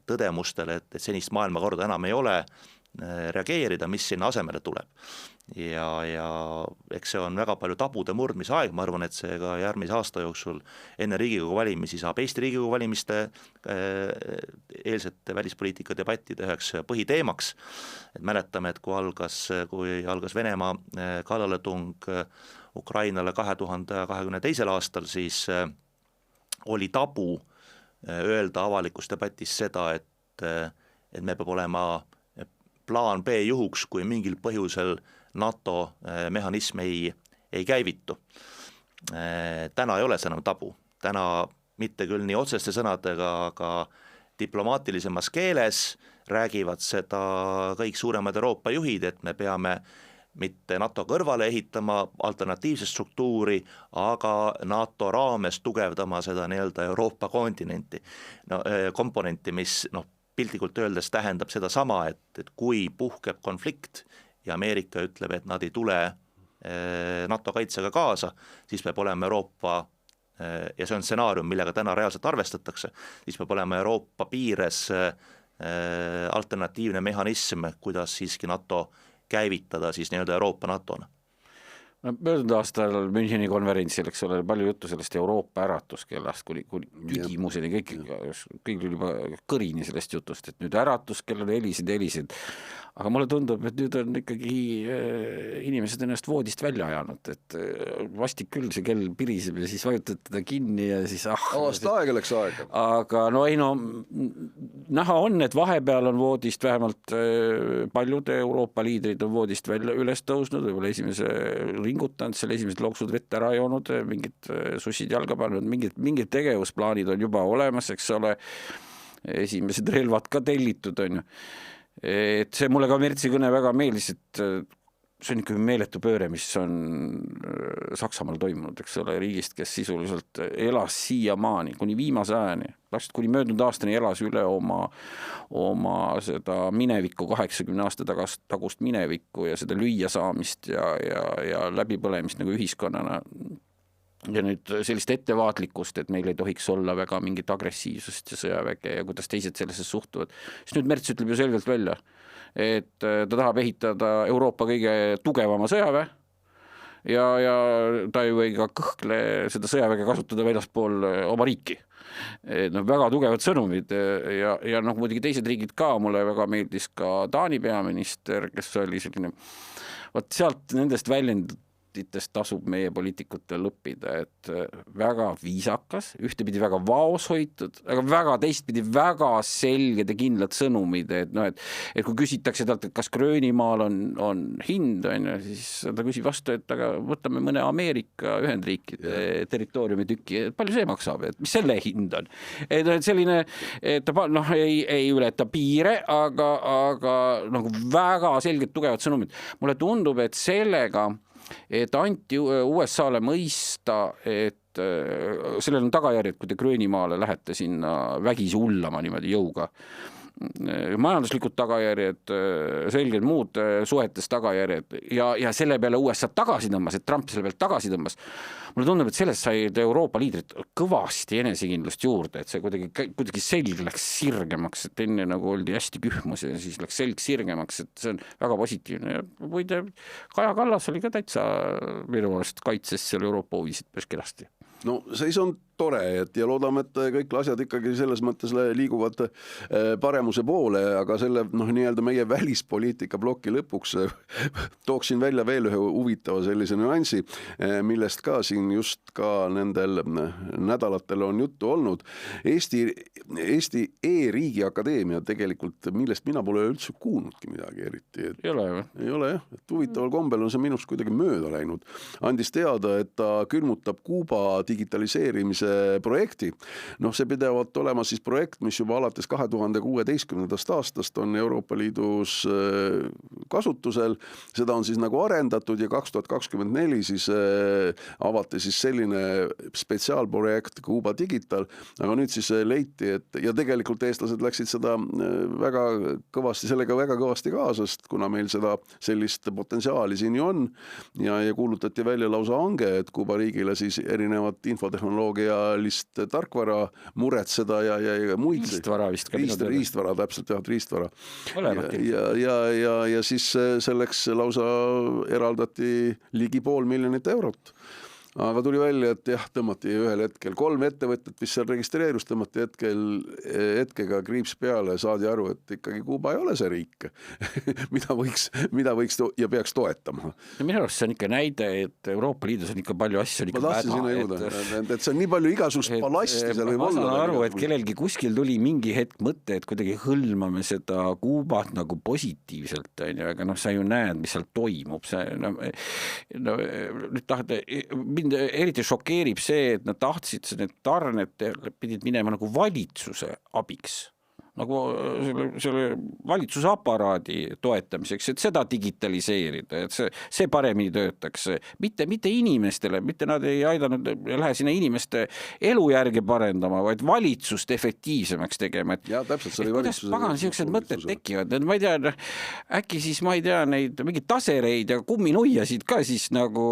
tõdemustele, et senist maailmakorda enam ei ole, reageerida, mis sinna asemele tuleb. Ja eks see on väga palju tabude murdmise aeg, ma arvan, et see ka järgmise aasta jooksul enne Riigikogu valimisi saab Eesti Riigikogu valimiste eelsete välispoliitika debattide üheks põhiteemaks. Et mäletame, et kui algas Venemaa kallaletung Ukrainale 2022. aastal, siis oli tabu öelda avalikus debatis seda, et me peab olema plaan B juhuks, kui mingil põhjusel NATO mehhanism ei käivitu. Täna ei ole see enam tabu. Täna mitte küll nii otseste sõnadega, aga diplomaatilisemas keeles räägivad seda kõik suuremad Euroopa juhid, et me peame mitte NATO kõrvale ehitama alternatiivset struktuuri, aga NATO raames tugevdama seda nii-öelda Euroopa komponenti, mis piltlikult öeldes tähendab seda sama, et kui puhkeb konflikt ja Ameerika ütleb, et nad ei tule NATO kaitsega kaasa, siis peab olema Euroopa, ja see on stsenaarium, millega täna reaalselt arvestatakse, siis peab olema Euroopa piires alternatiivne mehhanism, kuidas siiski NATO käivitada siis nii-öelda Euroopa NATO-na. Möödunud aastal Müncheni konverentsil, eks ole, palju juttu sellest Euroopa äratuskellast kuni küsimuseni, kõik oli juba kõrini sellest jutust, et nüüd äratuskell on helisid. Aga mulle tundub, et nüüd on ikkagi inimesed ennast voodist välja ajanud, et vastik küll see kell piriseb ja siis vajutad teda kinni ja siis aega läks aega. Aga näha on, et vahepeal on voodist vähemalt paljud Euroopa liidrid on voodist välja üles tõusnud, võib-olla esimese ringutanud, seal esimesed loksud vett ära joonud, mingid sussid jalga pannud, mingid tegevusplaanid on juba olemas, eks ole, esimesed relvad ka tellitud on ju. Et see mulle ka Mertsi kõne väga meeldis, et see on ikka meeletu pööre, mis on Saksamaal toimunud, eks ole, riigist, kes sisuliselt elas siiamaani, kuni viimase ajani, kuni möödunud aastani elas üle oma seda minevikku, 80 aasta tagust minevikku ja seda lüüa saamist ja läbipõlemist nagu ühiskonnana. Ja nüüd sellist ettevaatlikkust, et meil ei tohiks olla väga mingit agressiivsust ja sõjaväge ja kuidas teised sellesse suhtuvad. Siis nüüd Merts ütleb ju selgelt välja, et ta tahab ehitada Euroopa kõige tugevama sõjaväe ja ta ju ei ka kõhkle seda sõjaväge kasutada väljaspool oma riiki. Väga tugevad sõnumid ja muidugi teised riigid ka, mulle väga meeldis ka Taani peaminister, kes oli selline, sealt nendest väljenditest tasub meie poliitikutel õppida, et väga viisakas, ühtepidi väga vaoshoitud, aga väga teistpidi väga selged ja kindlad sõnumid, et kui küsitakse talt, et kas Gröönimaal on hind, siis ta küsib vastu, et aga võtame mõne Ameerika Ühendriikide territooriumi tüki, et palju see maksab, et mis selle hind on. Et selline, et ta ei ületa piire, aga nagu väga selged tugevad sõnumid. Mulle tundub, et sellega et anti USA-le mõista, et sellel on tagajärjed, kui te Gröönimaale lähete sinna vägisi hullama niimoodi jõuga. Majanduslikud tagajärjed, selged muud suhetes tagajärjed ja selle peale USA tagasi tõmbas, et Trump selle pealt tagasi tõmbas. Mulle tundub, et sellest sai Euroopa liidrid kõvasti enesekindlust juurde, et see kuidagi selg läks sirgemaks, et enne nagu oldi hästi kühmus ja siis läks selg sirgemaks, et see on väga positiivne. Ja võide, Kaja Kallas oli ka täitsa minu meelest kaitses seal Euroopa huvisid päris kenasti. No seis on tore, ja loodame, et kõik asjad ikkagi selles mõttes liiguvad paremuse poole, aga selle nii-öelda meie välispoliitika ploki lõpuks tooksin välja veel ühe huvitava sellise nüansi, millest ka siin just ka nendel nädalatel on juttu olnud. Eesti E-riigi akadeemia tegelikult, millest mina pole üldse kuulnudki midagi eriti. Ei ole jah, et huvitaval kombel on see minust kuidagi mööda läinud. Andis teada, et ta külmutab Kuuba digitaliseerimise projekti. See pidevat olema siis projekt, mis juba alates 2016. aastast on Euroopa Liidus kasutusel. Seda on siis nagu arendatud ja 2024 siis avati siis selline spetsiaalprojekt Kuuba Digital, aga nüüd siis leiti, et ja tegelikult eestlased läksid seda sellega väga kõvasti kaasast, kuna meil seda sellist potentsiaali siin ju on ja kuulutati välja lausa hange, et Kuuba riigile siis erinevat infotehnoloogia lühiajalist tarkvara muretseda ja muid Riistvara vist ka minu teada. riistvara, täpselt jah, riistvara. Mõlemat Ja siis selleks lausa eraldati ligi 500 000 eurot. Aga tuli välja, et jah, tõmmati ühel hetkel 3 ettevõttet, mis seal registreerus, tõmmati hetkega kriips peale, saadi aru, et ikkagi Kuuba ei ole see riik, mida võiks ja peaks toetama. Ja minu arust see on ikka näide, et Euroopa Liidus on ikka palju asju on ikka ma tahtsin sinna jõuda, et see on nii palju igasugust balasti seal ma saan aru, et kellelgi kuskil tuli mingi hetk mõte, et kuidagi hõlmame seda Kuubat nagu positiivselt, aga sa ju näed, mis seal toimub. Nüüd tahate eriti šokeerib see, et nad tahtsid, need tarned pidid minema nagu valitsuse abiks, nagu selle valitsuse aparaadi toetamiseks, et seda digitaliseerida, et see paremini töötaks, mitte inimestele, mitte nad ei aidanud lähe sinna inimeste elujärge parendama, vaid valitsust efektiivsemaks tegema. Ja täpselt, see oli valitsuse. Kuidas pagan siuksed mõtted tekivad, et ma ei tea, äkki siis ma ei tea neid mingeid tasereid ja kumminuiasid ka siis nagu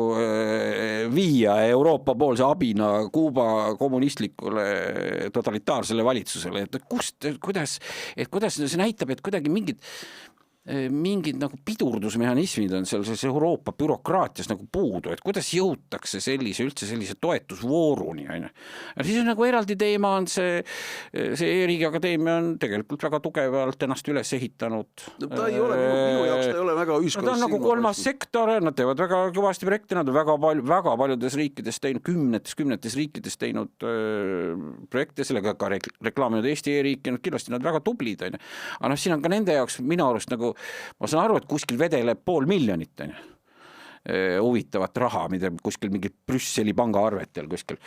viia Euroopa poolse abina Kuuba kommunistlikule totalitaarsele valitsusele, et kuidas see näitab, et kuidagi mingid nagu pidurdusmehhanismid on seal Euroopa bürokraatias nagu puudu, et kuidas jõutakse sellise toetusvooruni. Siis on nagu eraldi teema on see E-riigi akadeemia on tegelikult väga tugevalt ennast üles ehitanud. No, ta ei ole, minu jaoks ta ei ole väga ühiskonnas. Ta on nagu kolmas sektor, nad teevad väga kõvasti projekte, nad on väga paljudes riikides teinud, kümnetes riikides teinud projekte, sellega ka reklaaminud Eesti E-riiki, kindlasti nad väga tublid. Aga siin on ka nende jaoks minu arust nagu ma saan aru, et kuskil vedeleb 500 000 huvitavat raha, mida kuskil mingi Brüsseli pangaarvetel kuskil.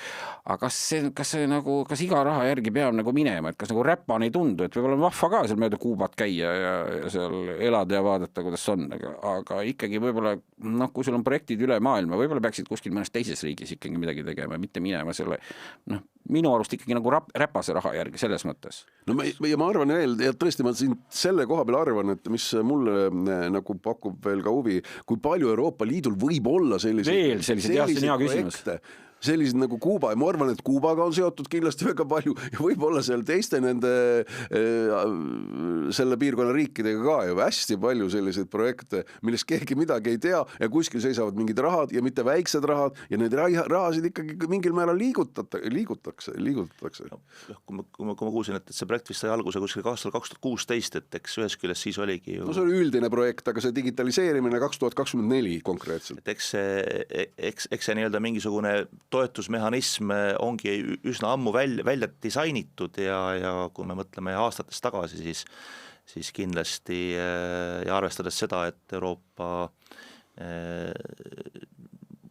Aga kas iga raha järgi peab nagu minema, et kas nagu räpan ei tundu, et võib-olla on vahva ka seal mööda Kuubat käia ja seal elada ja vaadata, kuidas on, aga ikkagi võib-olla, kui sul on projektid üle maailma, võib-olla peaksid kuskil mõnes teises riigis ikkagi midagi tegema, mitte minema selle, minu arust ikkagi nagu räpase raha järgi selles mõttes. No ma arvan veel, ja tõesti ma siin selle koha peal arvan, et mis mulle nagu pakub veel ka huvi, kui palju Euroopa Liidul võib olla selliseid projekte, sellised nagu Kuuba ja ma arvan, et Kuubaga on seotud kindlasti väga palju ja võib-olla seal teiste nende selle piirkonna riikidega ka ju hästi palju selliseid projekte, millest keegi midagi ei tea ja kuskil seisavad mingid rahad ja mitte väiksed rahad ja need rahasid ikkagi mingil määral liigutatakse. Kui ma kuulsin, et see projekt vist sai alguse kuskil aastal 2016, et eks ühes küljest siis oligi ju... No see oli üldine projekt, aga see digitaliseerimine 2024 konkreetselt. Et eks see nii-öelda mingisugune toetusmehhanism ongi üsna ammu välja disainitud ja kui me mõtleme aastatest tagasi, siis kindlasti ja arvestades seda, et Euroopa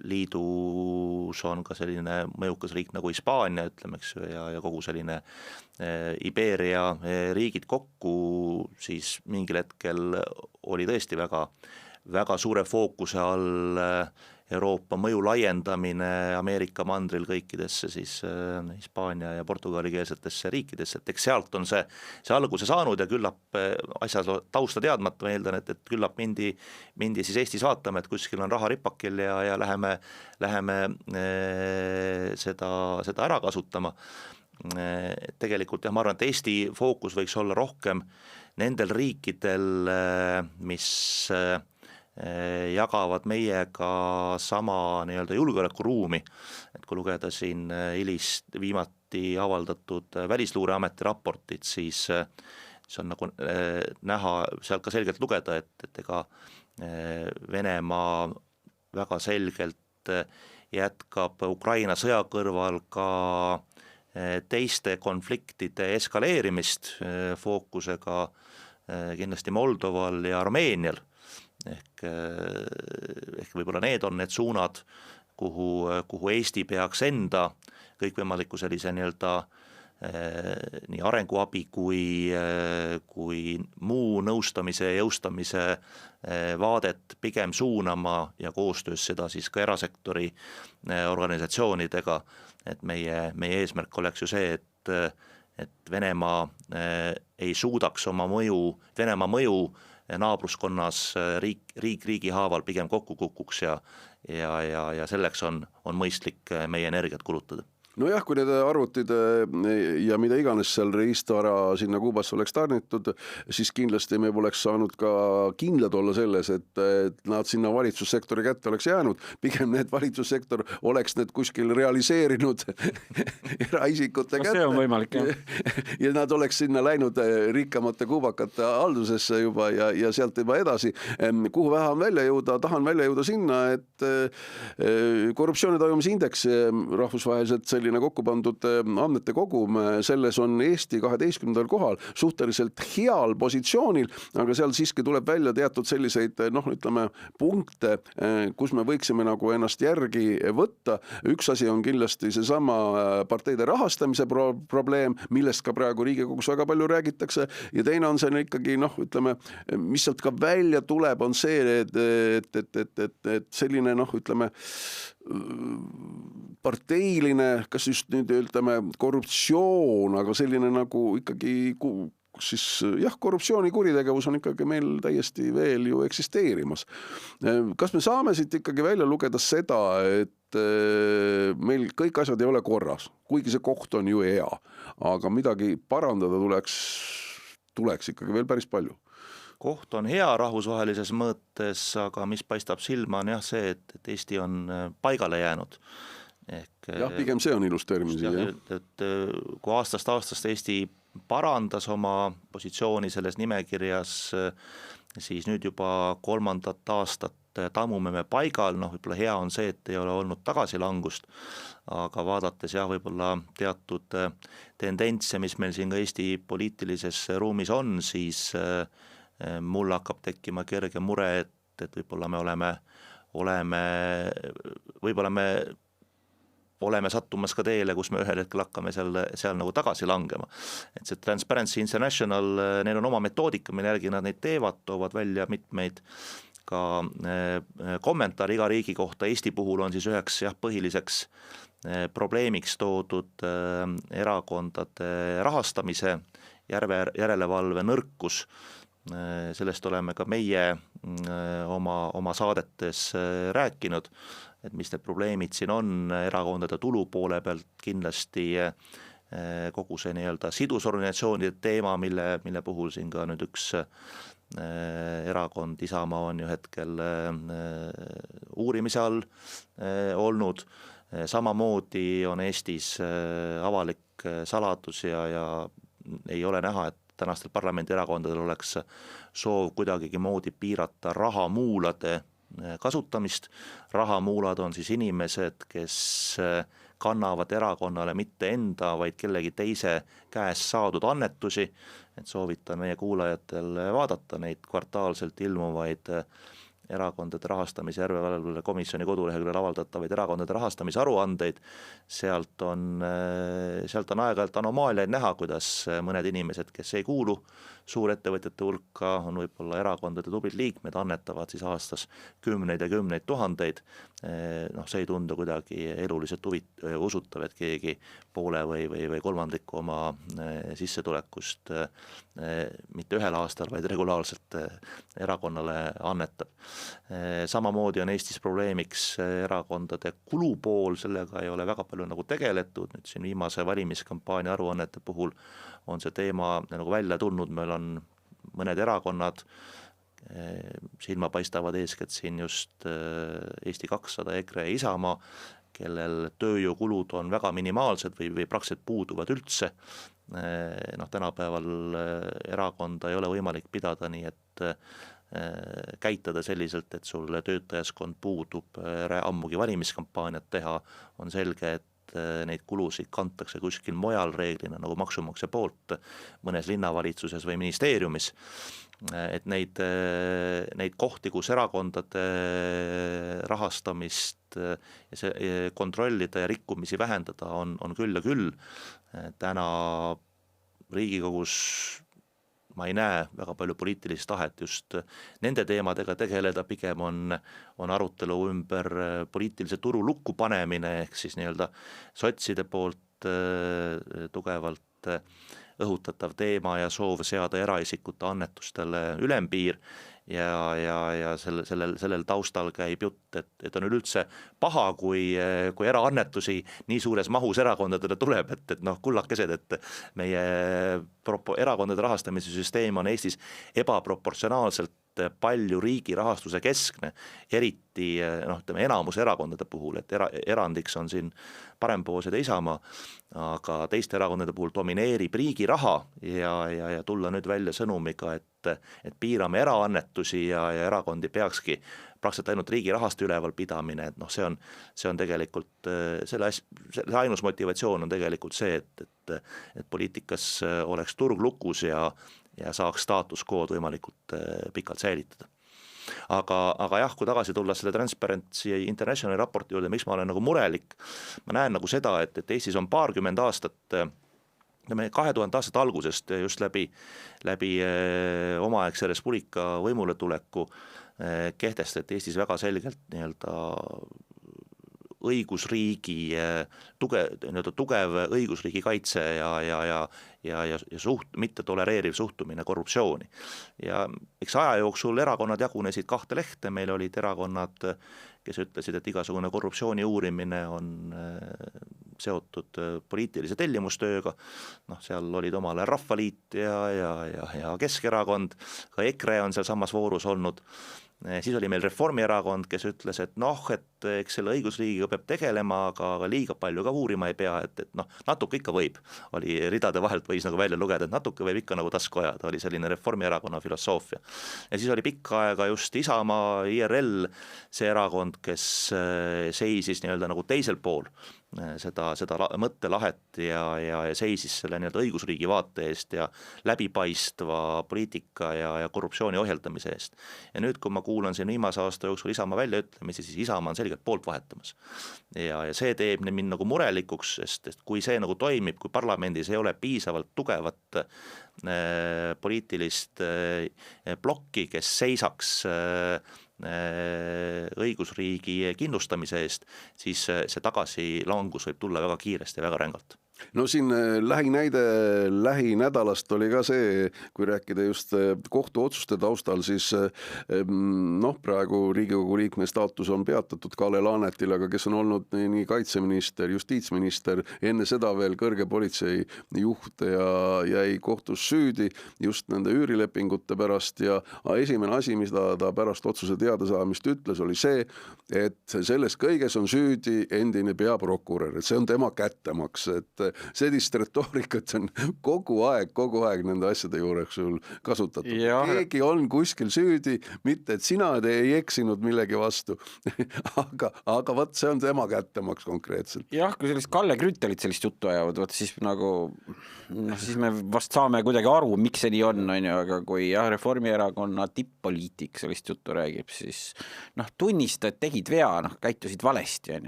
Liidus on ka selline mõjukas riik nagu Hispaania, ütleme, eks, ja kogu selline Iberia riigid kokku, siis mingil hetkel oli tõesti väga suure fookuse all Euroopa mõju laiendamine Ameerika mandril kõikidesse siis Hispaania ja Portugali keelsetesse riikidesse, et eks sealt on see alguse saanud ja küllap asja tausta teadmata, ma eeldan, et küllap mindi siis Eestis vaatama, et kuskil on raha ripakil ja läheme seda ära kasutama. Tegelikult ma arvan, et Eesti fookus võiks olla rohkem nendel riikidel, mis jagavad meiega sama nii-öelda julgeolekuruumi, et kui lugeda siin viimati avaldatud Välisluureameti raportit, siis on nagu näha, sealt ka selgelt lugeda, et ega Venemaa väga selgelt jätkab Ukraina sõja kõrval ka teiste konfliktide eskaleerimist fookusega kindlasti Moldoval ja Armeenial. Ehk võib-olla need on need suunad, kuhu Eesti peaks enda kõikvõimaliku sellise nii-öelda nii arenguabi kui muu nõustamise ja jõustamise vaadet pigem suunama ja koostöös seda siis ka erasektori organisatsioonidega, et meie eesmärk oleks ju see, et Venemaa ei suudaks oma Venemaa mõju naabruskonnas riigi haaval pigem kokku kukuks ja selleks on mõistlik meie energiat kulutada. Nojah, kui need arvutid ja mida iganes seal riistvara sinna Kuubasse oleks tarnitud, siis kindlasti me poleks saanud ka kindlad olla selles, et nad sinna valitsussektori kätte oleks jäänud. Pigem need valitsussektor oleks need kuskil realiseerinud eraisikute kätte. See on võimalik, jah. Ja nad oleks sinna läinud rikkamate kuubakate haldusesse juba ja sealt juba edasi. Kuhu vähe on välja jõuda? Tahan välja jõuda sinna, et korruptsiooni tajumisindeks rahvusvaheliselt selline kokku pandud andmete kogum, selles on Eesti 12. kohal, suhteliselt heal positsioonil, aga seal siiski tuleb välja teatud selliseid, ütleme, punkte, kus me võiksime nagu ennast järgi võtta. Üks asi on kindlasti seesama parteide rahastamise probleem, millest ka praegu Riigikogus väga palju räägitakse, ja teine on see ikkagi, ütleme, mis sealt ka välja tuleb, on see, et selline, ütleme, parteiline, kas just nüüd ütleme korruptsioon, aga selline nagu ikkagi siis jah, korruptsioonikuritegevus on ikkagi meil täiesti veel ju eksisteerimas. Kas me saame siit ikkagi välja lugeda seda, et meil kõik asjad ei ole korras, kuigi see koht on ju hea, aga midagi parandada tuleks ikkagi veel päris palju? Koht on hea rahvusvahelises mõõtes, aga mis paistab silma on jah see, et Eesti on paigale jäänud. Jah, pigem see on ilus termin siia. Et kui aastast Eesti parandas oma positsiooni selles nimekirjas, siis nüüd juba 3. aastat tammume me paigal, võib-olla hea on see, et ei ole olnud tagasilangust, aga vaadates jah, võib-olla teatud tendentse, mis meil siin ka Eesti poliitilises ruumis on, siis mul hakkab tekkima kerge mure, et võib-olla me oleme sattumas ka teele, kus me ühel hetkel hakkame seal nagu tagasi langema. Et see Transparency International, neil on oma metoodika, mille järgi nad neid teevad, toovad välja mitmeid ka kommentaari iga riigi kohta. Eesti puhul on siis üheks põhiliseks probleemiks toodud erakondade rahastamise järelevalve nõrkus. Sellest oleme ka meie oma saadetes rääkinud, et mis need probleemid siin on erakondade tulu poole pealt, kindlasti kogu see nii-öelda sidusorganisatsioonide teema, mille puhul siin ka nüüd üks erakond Isamaa on ju hetkel uurimise all olnud. Samamoodi on Eestis avalik saladus ja ei ole näha, et tänastel parlamendierakondadel oleks soov kuidagigi moodi piirata rahamuulade kasutamist. Rahamuulad on siis inimesed, kes kannavad erakonnale mitte enda, vaid kellegi teise käest saadud annetusi. Et soovitan meie kuulajatel vaadata neid kvartaalselt ilmuvaid erakondade rahastamise järelevalve komisjoni koduleheküljel avaldatavaid erakondade rahastamise aruandeid. Sealt on aeg-ajalt anomaaliaid näha, kuidas mõned inimesed, kes ei kuulu suurettevõtjate hulka, on võib-olla erakondade tublid liikmed, annetavad siis aastas kümneid ja kümneid tuhandeid. See ei tundu kuidagi eluliselt usutav, et keegi poole või kolmandiku oma sissetulekust mitte ühel aastal, vaid regulaarselt erakonnale annetab. Samamoodi on Eestis probleemiks erakondade kulupool, sellega ei ole väga palju nagu tegeletud. Nüüd siin viimase valimiskampaania aruannete puhul on see teema nagu välja tulnud, meil on mõned erakonnad, silma paistavad eeskätt siin just Eesti 200, EKRE ja Isamaa, kellel tööjõukulud on väga minimaalsed või praktiliselt puuduvad üldse. Tänapäeval erakonda ei ole võimalik pidada nii, et käitada selliselt, et sul töötajaskond puudub, ammugi valimiskampaaniat teha, on selge, et neid kulusid kantakse kuskil mujal reeglina nagu maksumaksja poolt mõnes linnavalitsuses või ministeeriumis. Et neid kohti, kus erakondade rahastamist ja kontrollida ja rikkumisi vähendada on küll ja küll. Täna Riigikogus ma ei näe väga palju poliitilist tahet just nende teemadega tegeleda, pigem on arutelu ümber poliitilise turu lukku panemine ehk siis nii-öelda sotside poolt tugevalt õhutatav teema ja soov seada eraisikute annetustele ülempiir ja sellel taustal käib jutt, et on üleüldse paha, kui eraannetusi nii suures mahus erakondadele tuleb, et noh, kullakesed, et meie erakondade rahastamise süsteem on Eestis ebaproportsionaalselt palju riigi rahastuse keskne, eriti ütleme enamus erakondade puhul, et erandiks on siin parempoolsed Isamaa, aga teiste erakondade puhul domineerib riigi raha ja tulla nüüd välja sõnumiga, et piirame eraannetusi ja erakondi peakski praktiliselt ainult riigi rahast üleval pidamine, et see on tegelikult, selle ainus motivatsioon on tegelikult see, et poliitikas oleks turg lukus ja saaks status quo'd võimalikult pikalt säilitada. Aga jah, kui tagasi tulla selle Transparency Internationali raporti juurde, miks ma olen nagu murelik, ma näen nagu seda, et Eestis on 20 aastat, 2000 aastat algusest just läbi omaaegse Res Publica võimule tuleku kehtestati Eestis väga selgelt nii-öelda õigusriigi tugev õigusriigi kaitse ja mitte tolereeriv suhtumine korruptsiooni. Ja eks aja jooksul erakonnad jagunesid 2 lehte, meil olid erakonnad, kes ütlesid, et igasugune korruptsiooni uurimine on seotud poliitilise tellimustööga, seal olid omal ajal Rahvaliit ja Keskerakond, ka EKRE on seal samas voorus olnud. Siis oli meil Reformierakond, kes ütles, et eks selle õigusriigiga peab tegelema, aga liiga palju ka uurima ei pea, et natuke ikka võib, oli ridade vahelt võis nagu välja lugeda, et natuke võib ikka nagu tasku ajada, oli selline Reformierakonna filosoofia. Ja siis oli pikka aega just Isamaa, IRL, see erakond, kes seisis nii-öelda nagu teisel pool seda mõttelahet ja seisis selle nii-öelda õigusriigi vaate eest ja läbipaistva poliitika ja korruptsiooni ohjeldamise eest. Ja nüüd, kui ma kuulan siin viimase aasta jooksul Isamaa väljaütlemisi, siis Isamaa on selgelt poolt vahetamas. Ja see teeb mind nagu murelikuks, sest kui see nagu toimib, kui parlamendis ei ole piisavalt tugevat poliitilist plokki, kes seisaks õigusriigi kindlustamise eest, siis see tagasilangus võib tulla väga kiiresti ja väga rängalt. No siin lähinäide lähinädalast oli ka see, kui rääkida just kohtuotsuste taustal, siis praegu Riigikogu liikme staatus on peatatud Kalle Laanetil, aga kes on olnud nii kaitseminister, justiitsminister, enne seda veel kõrge politsei juht ja jäi kohtus süüdi just nende üürilepingute pärast ja esimene asi, mis ta pärast otsuse teadasaamist ütles, oli see, et selles kõiges on süüdi endine peaprokurör, et see on tema kättemaks, et sellist retoorikat on kogu aeg nende asjade juures sul kasutatud. Keegi on kuskil süüdi, mitte et sina ei eksinud millegi vastu, aga võt, see on tema kättemaks konkreetselt. Jah, kui sellist Kalle Grüntelit sellist juttu ajavad, siis siis me vast saame kuidagi aru, miks see nii on, aga kui Reformierakonna tipp-poliitik sellist juttu räägib, siis tunnista, et tegid vea, käitusid valesti,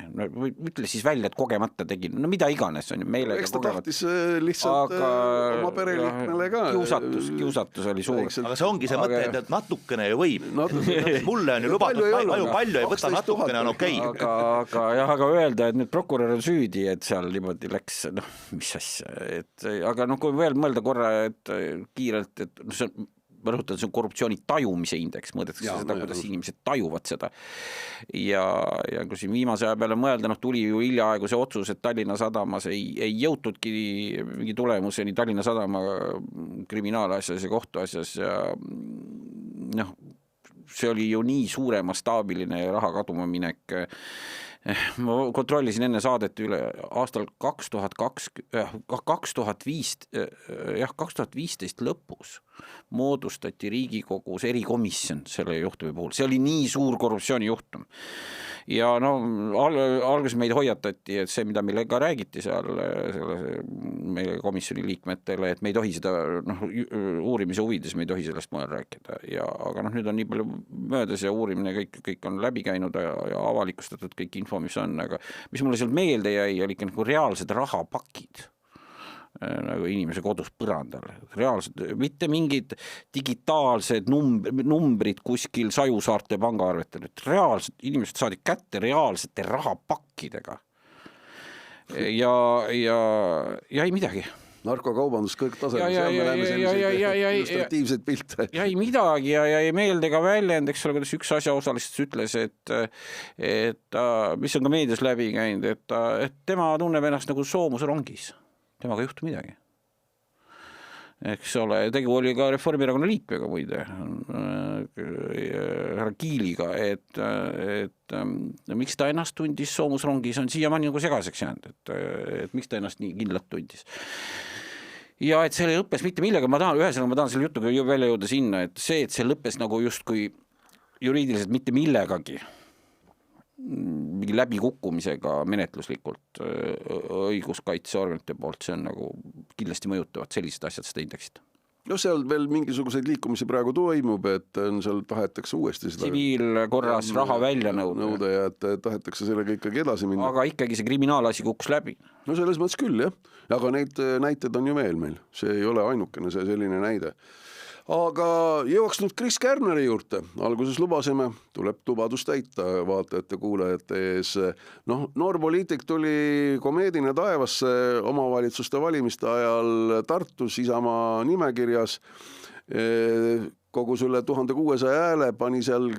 ütle siis välja, et kogemata tegin, mida iganes on meile. Eks ta tahtis lihtsalt oma pereliikmele ka. Kiusatus oli suur. Aga see ongi see mõte, et natukene ju võib. Mulle on ju lubatud, palju ei võta, natukene on okei. Aga öelda, et nüüd prokurör on süüdi, et seal niimoodi läks, mis asja, aga kui veel mõelda korra, et kiirelt, et ma rõhutan, see on korruptsiooni tajumise indeks, mõõdetakse seda, kuidas inimesed tajuvad seda. Ja kui siin viimase aja peale mõelda, tuli ju hiljaaegu see otsus, et Tallinna Sadamas ei jõutudki mingi tulemuseni Tallinna Sadama kriminaalasjas ja kohtuasjas ja see oli ju nii suure mastaabiline raha kaduma minek. Ma kontrollisin enne saadet üle aastal 2015 lõpus moodustati Riigikogus erikomisjon selle juhtumi puhul. See oli nii suur korruptsioonijuhtum. Ja alguses meid hoiatati, et see, mida meile ka räägiti seal meie komisjoni liikmetele, et me ei tohi seda uurimise huvides, me ei tohi sellest moel rääkida. Aga nüüd on nii palju möödas ja uurimine kõik on läbi käinud ja avalikustatud kõik info, mis on, aga mis mulle seal meelde jäi, oli ikka reaalsed rahapakid nagu inimese kodus põrandal. Reaalselt, mitte mingid digitaalsed numbrid kuskil Sajusaarte pangaarvetel. Reaalselt inimesed saadi kätte reaalsete rahapakkidega. Ja ei midagi. narkokaubandus kõik tasemel, Ja- seal me ja- näeme ja- selliseid ja- illustratiivseid pilte. jäi midagi ja jäi meelde ka väljend, eks ole, kuidas üks asjaosalistest ütles, et mis on ka meedias läbi käinud, et tema tunneb ennast nagu soomusrongis, temaga ei juhtu midagi. Eks ole, tegu oli ka Reformierakonna liikmega muide, härra Kiiliga, et miks ta ennast tundis soomusrongis, on siiamaani nagu segaseks jäänud, et miks ta ennast nii kindlalt tundis. Ja et see lõppes mitte millega, ma tahan selle jutuga välja jõuda sinna, et see lõppes nagu justkui juriidiliselt mitte millegagi, mingi läbikukkumisega menetluslikult õiguskaitseorganite poolt, see on nagu kindlasti mõjutavad sellised asjad seda indeksit. No seal veel mingisuguseid liikumisi praegu toimub, et seal tahetakse uuesti seda tsiviilkorras raha välja nõuda ja et tahetakse sellega ikkagi edasi minna. Aga ikkagi see kriminaalasi kukkus läbi. No selles mõttes küll, jah. Aga neid näited on ju veel meil. See ei ole ainukene see selline näide. Aga jõuaks nüüd Chris Kärneri juurde. Alguses lubasime, tuleb lubadus täita vaatajate kuulajate ees. Noor poliitik tuli komeedina taevasse omavalitsuste valimiste ajal Tartus Isamaa nimekirjas. Kogus üle 1600 hääle, pani seal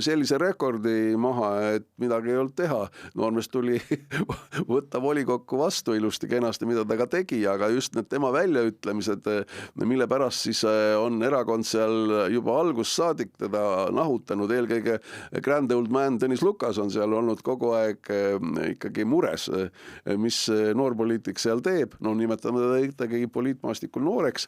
sellise rekordi maha, et midagi ei olnud teha. Noormees tuli võtta volikokku vastu ilusti kenasti, mida ta ka tegi, aga just need tema väljaütlemised, mille pärast siis on erakond seal juba algust saadik teda nahutanud, eelkõige Grand Old Man Tõnis Lukas on seal olnud kogu aeg ikkagi mures, mis noorpoliitik seal teeb. Nimetame teda ikkagi poliitmaastikul nooreks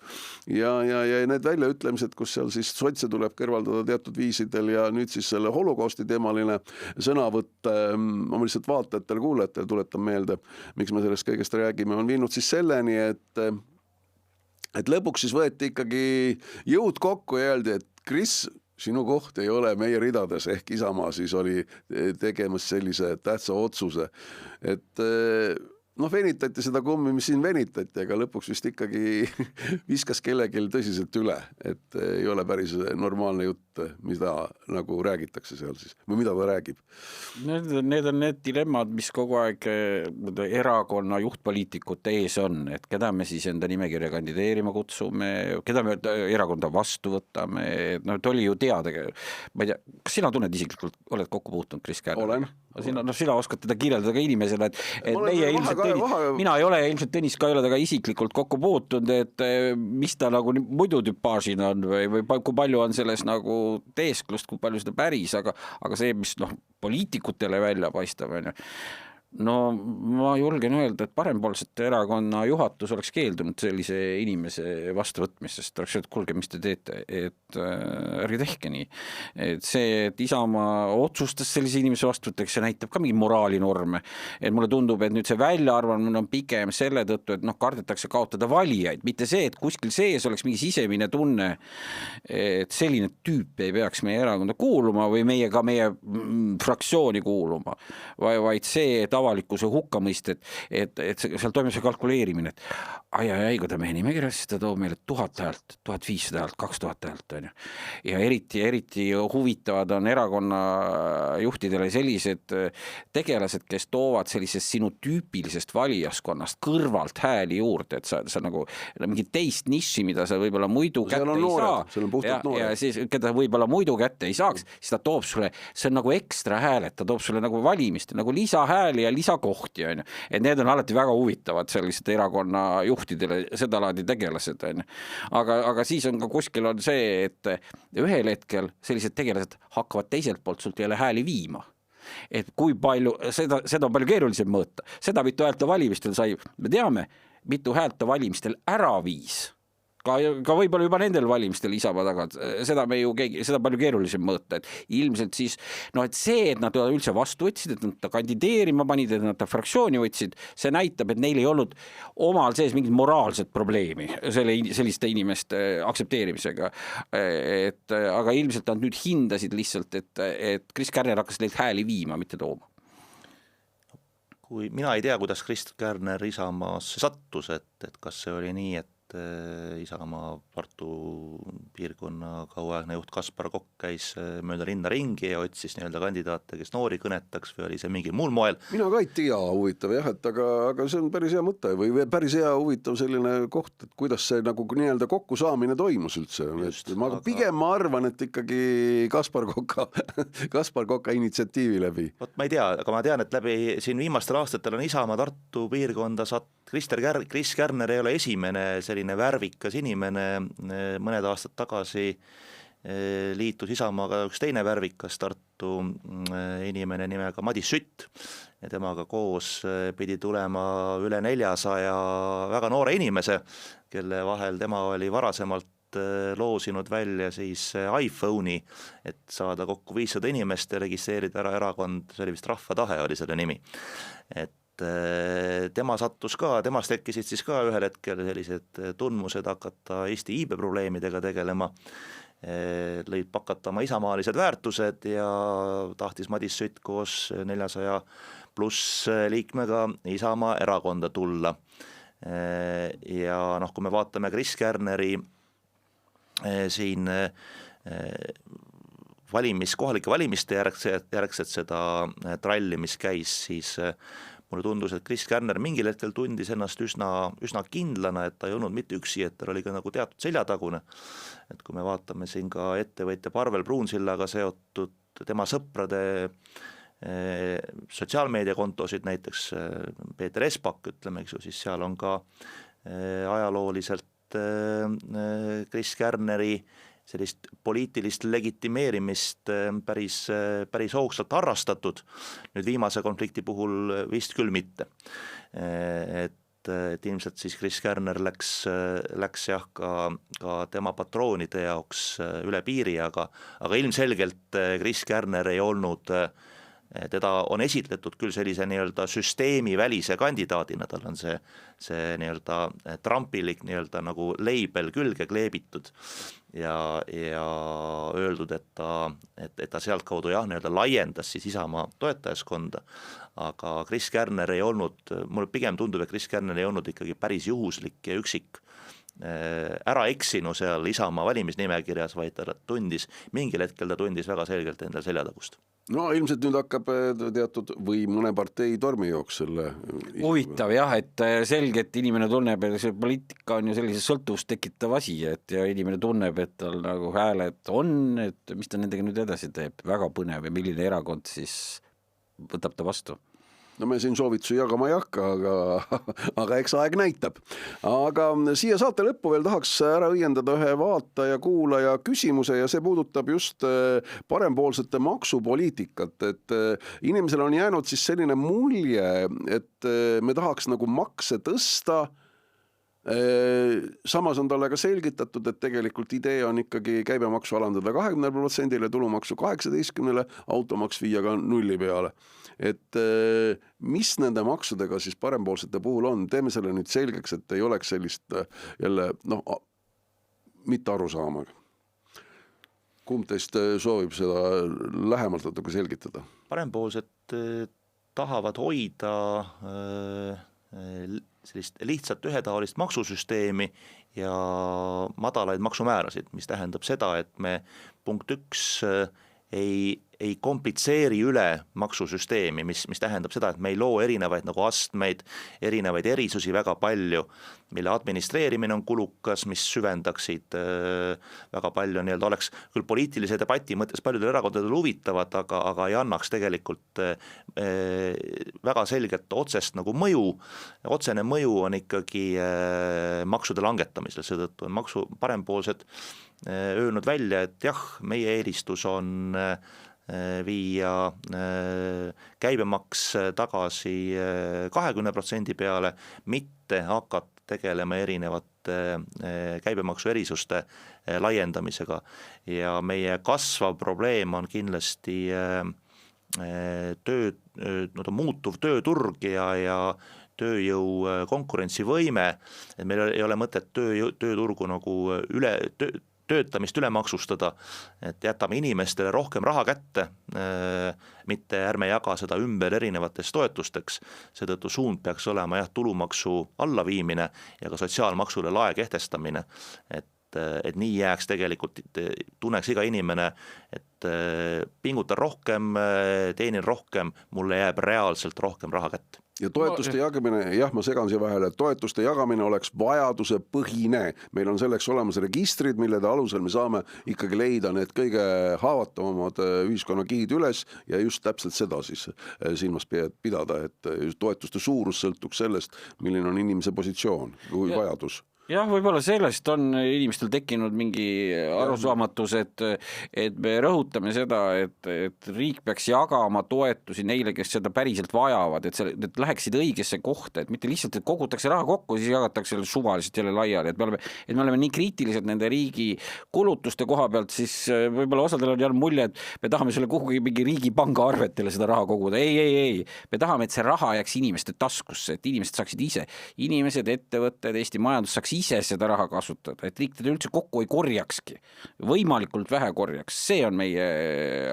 ja need väljaütlemised, kus seal siis sotse tuleb kõrvaldada teatud viisidel ja nüüd siis selle holokausti teemaline sõnavõtt, ma lihtsalt vaatajatele kuulajatele tuletan meelde, miks me sellest kõigest räägime, on viinud siis selleni, et lõpuks siis võeti ikkagi jõud kokku ja öeldi, et Chris, sinu koht ei ole meie ridades, ehk Isamaa siis oli tegemas sellise tähtsa otsuse, et venitati seda kummi, mis siin venitati, aga lõpuks vist ikkagi viskas kellelgi tõsiselt üle, et ei ole päris normaalne jutt, mida nagu räägitakse seal siis, või mida ta räägib. Need on need dilemmad, mis kogu aeg erakonna juhtpoliitikute ees on, et keda me siis enda nimekirja kandideerima kutsume, keda me erakonda vastu võtame, et oli ju teada, ma ei tea, kas sina tunned isiklikult, oled kokku puutunud Chris Kärner? Olen. Sina oskad teda kirjeldada ka inimesele, et meie ilmselt mina ei ole ilmselt Tõnis ka ei ole temaga isiklikult kokku puutunud, et mis ta nagu muidu tüpaažina on või kui palju on selles nagu teesklust, kui palju seda päris, aga see, mis poliitikutele välja paistab, on ju. No ma julgen öelda, et parempoolsete erakonna juhatus oleks keeldunud sellise inimese vastuvõtmist, sest oleks öeldud, kuulge, mis te teete, et ärge tehke nii. Et see, et Isamaa otsustas sellise inimese vastuvõtteks, see näitab ka mingi moraalinorme. Et mulle tundub, et nüüd see väljaarvamine on pigem selle tõttu, et kardetakse kaotada valijaid, mitte see, et kuskil sees oleks mingi sisemine tunne, et selline tüüp ei peaks meie erakonda kuuluma või meie fraktsiooni kuuluma, vaid see, et avalikkuse hukkamõist, et seal toimub see kalkuleerimine, et kui ta meie nimekirjas, siis ta toob meile 1000 häält, 1500 häält, 2000 häält, on ju. Ja eriti huvitavad on erakonna juhtidele sellised tegelased, kes toovad sellisest sinu tüüpilisest valijaskonnast kõrvalt hääli juurde, et sa nagu mingi teist niši, mida sa võib-olla muidu kätte ei saa, ja siis, keda võib-olla muidu kätte ei saaks, siis ta toob sulle, see on nagu ekstra hääled, ta toob sulle nagu valimist, nagu lisahääli ja lisakohti, on ju. Et need on alati väga huvitavad sellised erakonna juhtidele sedalaadi tegelased, on ju. Aga siis on ka kuskil on see, et ühel hetkel sellised tegelased hakkavad teiselt poolt sult jälle hääli viima. Et kui palju, seda on palju keerulisem mõõta. Seda mitu häält ta valimistel sai, me teame, mitu häält ta valimistel ära viis. Ka võib-olla juba nendel valimistel Isamaa tagant, seda palju keerulisem mõõta, et ilmselt siis, et see, et nad üldse vastu võtsid, et nad ta kandideerima panid, et nad ta fraktsiooni võtsid, see näitab, et neil ei olnud omal sees mingit moraalset probleemi selliste inimeste aktsepteerimisega. Aga ilmselt nad nüüd hindasid lihtsalt, et Chris Kärner hakkas neid hääli viima, mitte tooma. Mina ei tea, kuidas Chris Kärner Isamaasse sattus, et kas see oli nii, et Isamaa Tartu piirkonna kauaaegne juht Kaspar Kokk käis mööda linna ringi ja otsis nii-öelda kandidaate, kes noori kõnetaks või oli see mingil muul moel. Mina ka ei tea, huvitav jah, et aga see on päris hea mõte või päris hea huvitav selline koht, et kuidas see nagu nii-öelda kokkusaamine toimus üldse. Pigem ma arvan, et ikkagi Kaspar Koka initsiatiivi läbi. Vot ma ei tea, aga ma tean, et läbi siin viimastel aastatel on Isamaa Tartu piirkonda Kris Kärner ei ole esimene selline värvikas inimene, mõned aastad tagasi liitus Isamaaga üks teine värvikas Tartu inimene nimega Madis Sütt ja temaga koos pidi tulema üle 400 väga noore inimese, kelle vahel tema oli varasemalt loosinud välja siis iPhone'i, et saada kokku 500 inimest ja registreerida ära erakond, see oli vist Rahva Tahe oli selle nimi, et tema sattus ka, temast tekkisid siis ka ühel hetkel sellised tundmused hakata Eesti iibeprobleemidega tegelema, lõid pakatama isamaalised väärtused ja tahtis Madis Sütt koos 400 pluss liikmega Isamaa erakonda tulla. Ja kui me vaatame Kris Kärneri siin kohalike valimiste järgset seda tralli, mis käis, siis mulle tundus, et Kris Kärner mingil hetkel tundis ennast üsna kindlana, et ta ei olnud mitte üksi, et tal oli ka nagu teatud seljatagune. Et kui me vaatame siin ka ettevõtja Parvel Pruunsillaga seotud tema sõprade sotsiaalmeediakontosid, näiteks Peeter Espak, ütleme, siis seal on ka ajalooliselt Kris Kärneri sellist poliitilist legitimeerimist päris hoogsalt harrastatud, nüüd viimase konflikti puhul vist küll mitte. Et ilmselt siis Kris Kärner läks jah ka tema patroonide jaoks üle piiri, aga ilmselgelt Kris Kärner ei olnud, teda on esitletud küll sellise nii-öelda süsteemi välise kandidaadina, tal on see nii-öelda trumpilik nii-öelda nagu leibel külge kleebitud ja öeldud, et ta sealtkaudu jah, nii-öelda laiendas siis Isamaa toetajaskonda, aga Kris Kärner ei olnud, mulle pigem tundub, et Kris Kärner ei olnud ikkagi päris juhuslik ja üksik ära eksinu seal Isamaa valimisnimekirjas, vaid mingil hetkel ta tundis väga selgelt endal seljatagust. No ilmselt nüüd hakkab teatud või mõne partei tormijooks selle. Huvitav jah, et selge, et inimene tunneb, et see poliitika on ju sellise sõltuvust tekitav asi, et ja inimene tunneb, et tal nagu hääled on, et mis ta nendega nüüd edasi teeb, väga põnev ja milline erakond siis võtab ta vastu. No me siin soovitusi jagama ei hakka, aga eks aeg näitab. Aga siia saate lõppu veel tahaks ära õiendada ühe vaataja kuulaja küsimuse ja see puudutab just parempoolsete maksupoliitikat, et inimesel on jäänud siis selline mulje, et me tahaks nagu makse tõsta, samas on talle ka selgitatud, et tegelikult idee on ikkagi käibemaksu alandada 20%-le, tulumaksu 18%-le, automaks viia ka 0 peale. Et mis nende maksudega siis parempoolsete puhul on, teeme selle nüüd selgeks, et ei oleks sellist jälle mitte aru saama. Kumb teist soovib seda lähemalt natuke selgitada? Parempoolsed tahavad hoida sellist lihtsalt ühetaolist maksusüsteemi ja madalaid maksumäärasid, mis tähendab seda, et me punkt 1 ei komplitseeri üle maksusüsteemi, mis tähendab seda, et me ei loo erinevaid nagu astmeid, erinevaid erisusi väga palju, mille administreerimine on kulukas, mis süvendaksid väga palju, nii-öelda oleks küll poliitilise debati mõttes paljudel erakondadel huvitavad, aga ei annaks tegelikult väga selget otsest nagu mõju. Otsene mõju on ikkagi maksude langetamisel, seetõttu on parempoolsed öelnud välja, et jah, meie eelistus on viia käibemaks tagasi 20% peale, mitte hakata tegelema erinevate käibemaksu erisuste laiendamisega ja meie kasvav probleem on kindlasti muutuv tööturg ja tööjõu konkurentsivõime, et meil ei ole mõtet tööturgu nagu töötamist üle maksustada, et jätame inimestele rohkem raha kätte, mitte ärme jaga seda ümber erinevateks toetusteks, seetõttu suund peaks olema tulumaksu allaviimine ja ka sotsiaalmaksule lae kehtestamine, et nii jääks tegelikult, tunneks iga inimene, et pingutan rohkem, teenin rohkem, mulle jääb reaalselt rohkem raha kätte. Ja toetuste jagamine, ma segan siia vahele, toetuste jagamine oleks vajaduse põhine. Meil on selleks olemas registrid, millede alusel me saame ikkagi leida need kõige haavatavamad ühiskonnakihid üles ja just täpselt seda siis silmas pidada, et toetuste suurus sõltuks sellest, milline on inimese positsioon kui vajadus. Jah, võib-olla sellest on inimestel tekkinud mingi arusaamatus, et me rõhutame seda, et riik peaks jagama toetusi neile, kes seda päriselt vajavad, et läheksid õigesse kohta, et mitte lihtsalt, et kogutakse raha kokku, siis jagatakse selle suvaliselt jälle laiali, et me oleme nii kriitilised nende riigi kulutuste koha pealt, siis võib-olla osadel on jäänud mulje, et me tahame selle kuhugi mingi riigi panga arvetele seda raha koguda. Ei. Me tahame, et see raha jääks inimeste taskusse, et inimesed saaksid ise. Inimesed, ettevõtted, Eesti majandus saaks ise seda raha kasutada, et riik teda üldse kokku ei korjakski, võimalikult vähe korjaks. See on meie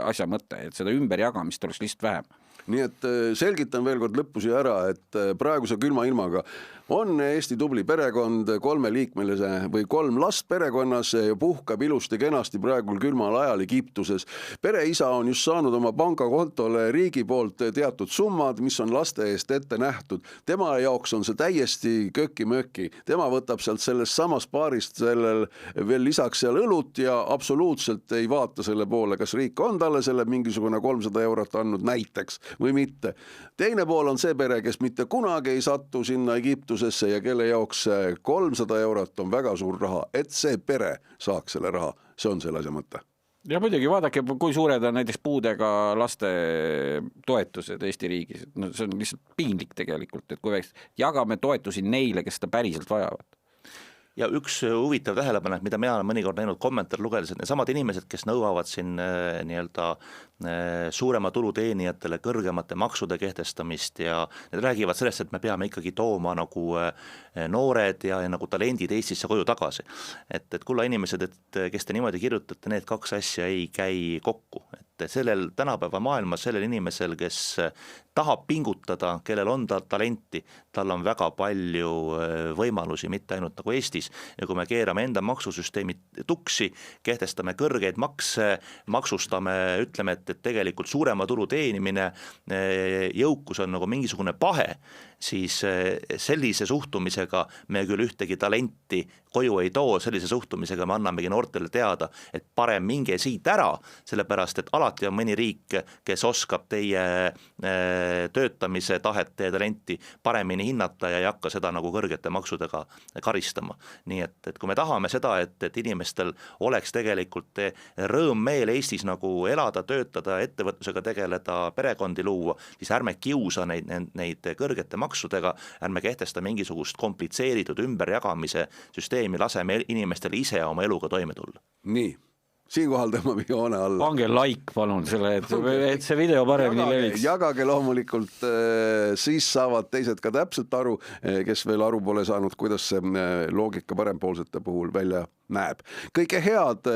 asja mõte, et seda ümberjagamist oleks lihtsalt vähem. Nii et selgitan veel kord lõpusi ära, et praeguse külma ilmaga on Eesti tubli perekond 3-liikmelise või 3 last perekonnas ja puhkab ilusti kenasti praegul külmal ajal Egiptuses. Pereisa on just saanud oma pangakontole riigi poolt teatud summad, mis on laste eest ette nähtud. Tema jaoks on see täiesti köki-möki. Tema võtab sealt sellest samast paarist sellel veel lisaks seal õlut ja absoluutselt ei vaata selle poole, kas riik on talle selle mingisugune 300 eurot andnud näiteks või mitte. Teine pool on see pere, kes mitte kunagi ei sattu sinna Egiptusesse ja kelle jaoks 300 eurot on väga suur raha, et see pere saaks selle raha. See on selle asja mõte. Ja muidugi vaadake, kui suured on näiteks puudega laste toetused Eesti riigis. No, see on lihtsalt piinlik tegelikult, et kui jagame toetusi neile, kes seda päriselt vajavad. Ja üks huvitav tähelepanek, mida mina olen mõnikord näinud kommentaar lugedes, et need samad inimesed, kes nõuavad siin suurema tuluteenijatele kõrgemate maksude kehtestamist ja need räägivad sellest, et me peame ikkagi tooma nagu noored ja nagu talendid Eestisse koju tagasi. Et kulla inimesed, kes te niimoodi kirjutate, need 2 asja ei käi kokku. Et sellel tänapäeva maailmas, sellel inimesel, kes tahab pingutada, kellel on talenti, tal on väga palju võimalusi, mitte ainult nagu Eestis. Ja kui me keerame enda maksusüsteemi tuksi, kehtestame kõrgeid makse, maksustame, ütleme, et tegelikult suurema tulu teenimine, jõukus on nagu mingisugune pahe, siis sellise suhtumisega me küll ühtegi talenti koju ei too, sellise suhtumisega me annamegi noortele teada, et parem minge siit ära, sellepärast et alati on mõni riik, kes oskab teie töötamise tahet, teie talenti paremini hinnata ja ei hakka seda nagu kõrgete maksudega karistama. Nii et kui me tahame seda, et inimestel oleks tegelikult rõõm meel Eestis nagu elada, töötada, ettevõtlusega tegeleda, perekondi luua, siis ärme kiusa neid kõrgete maksudega, ärme kehtesta mingisugust komplitseeritud ümberjagamise süsteemi, laseme inimestel ise oma eluga toime tulla. Nii. Siinkohal tõmbame joone alla. Pange like palun selle, et see video paremini leviks. Jagage loomulikult, siis saavad teised ka täpselt aru, kes veel aru pole saanud, kuidas see loogika parempoolsete puhul välja näeb. Kõike head,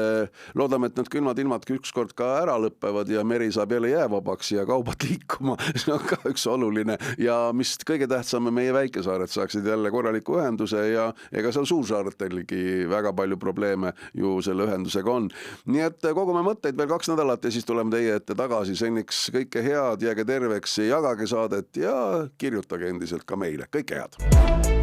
loodame, et need külmad ilmad ükskord ka ära lõppevad ja meri saab jälle jäävabaks ja kaubad liikuma, see on ka üks oluline ja mis kõige tähtsam, meie väikesaared saaksid jälle korraliku ühenduse ja ega seal suursaaretelgi väga palju probleeme ju selle ühendusega on. Nii et kogume mõtteid veel 2 nädalat ja siis tuleme teie ette tagasi. Seniks kõike head, jääge terveks, jagage saadet ja kirjutage endiselt ka meile. Kõike head!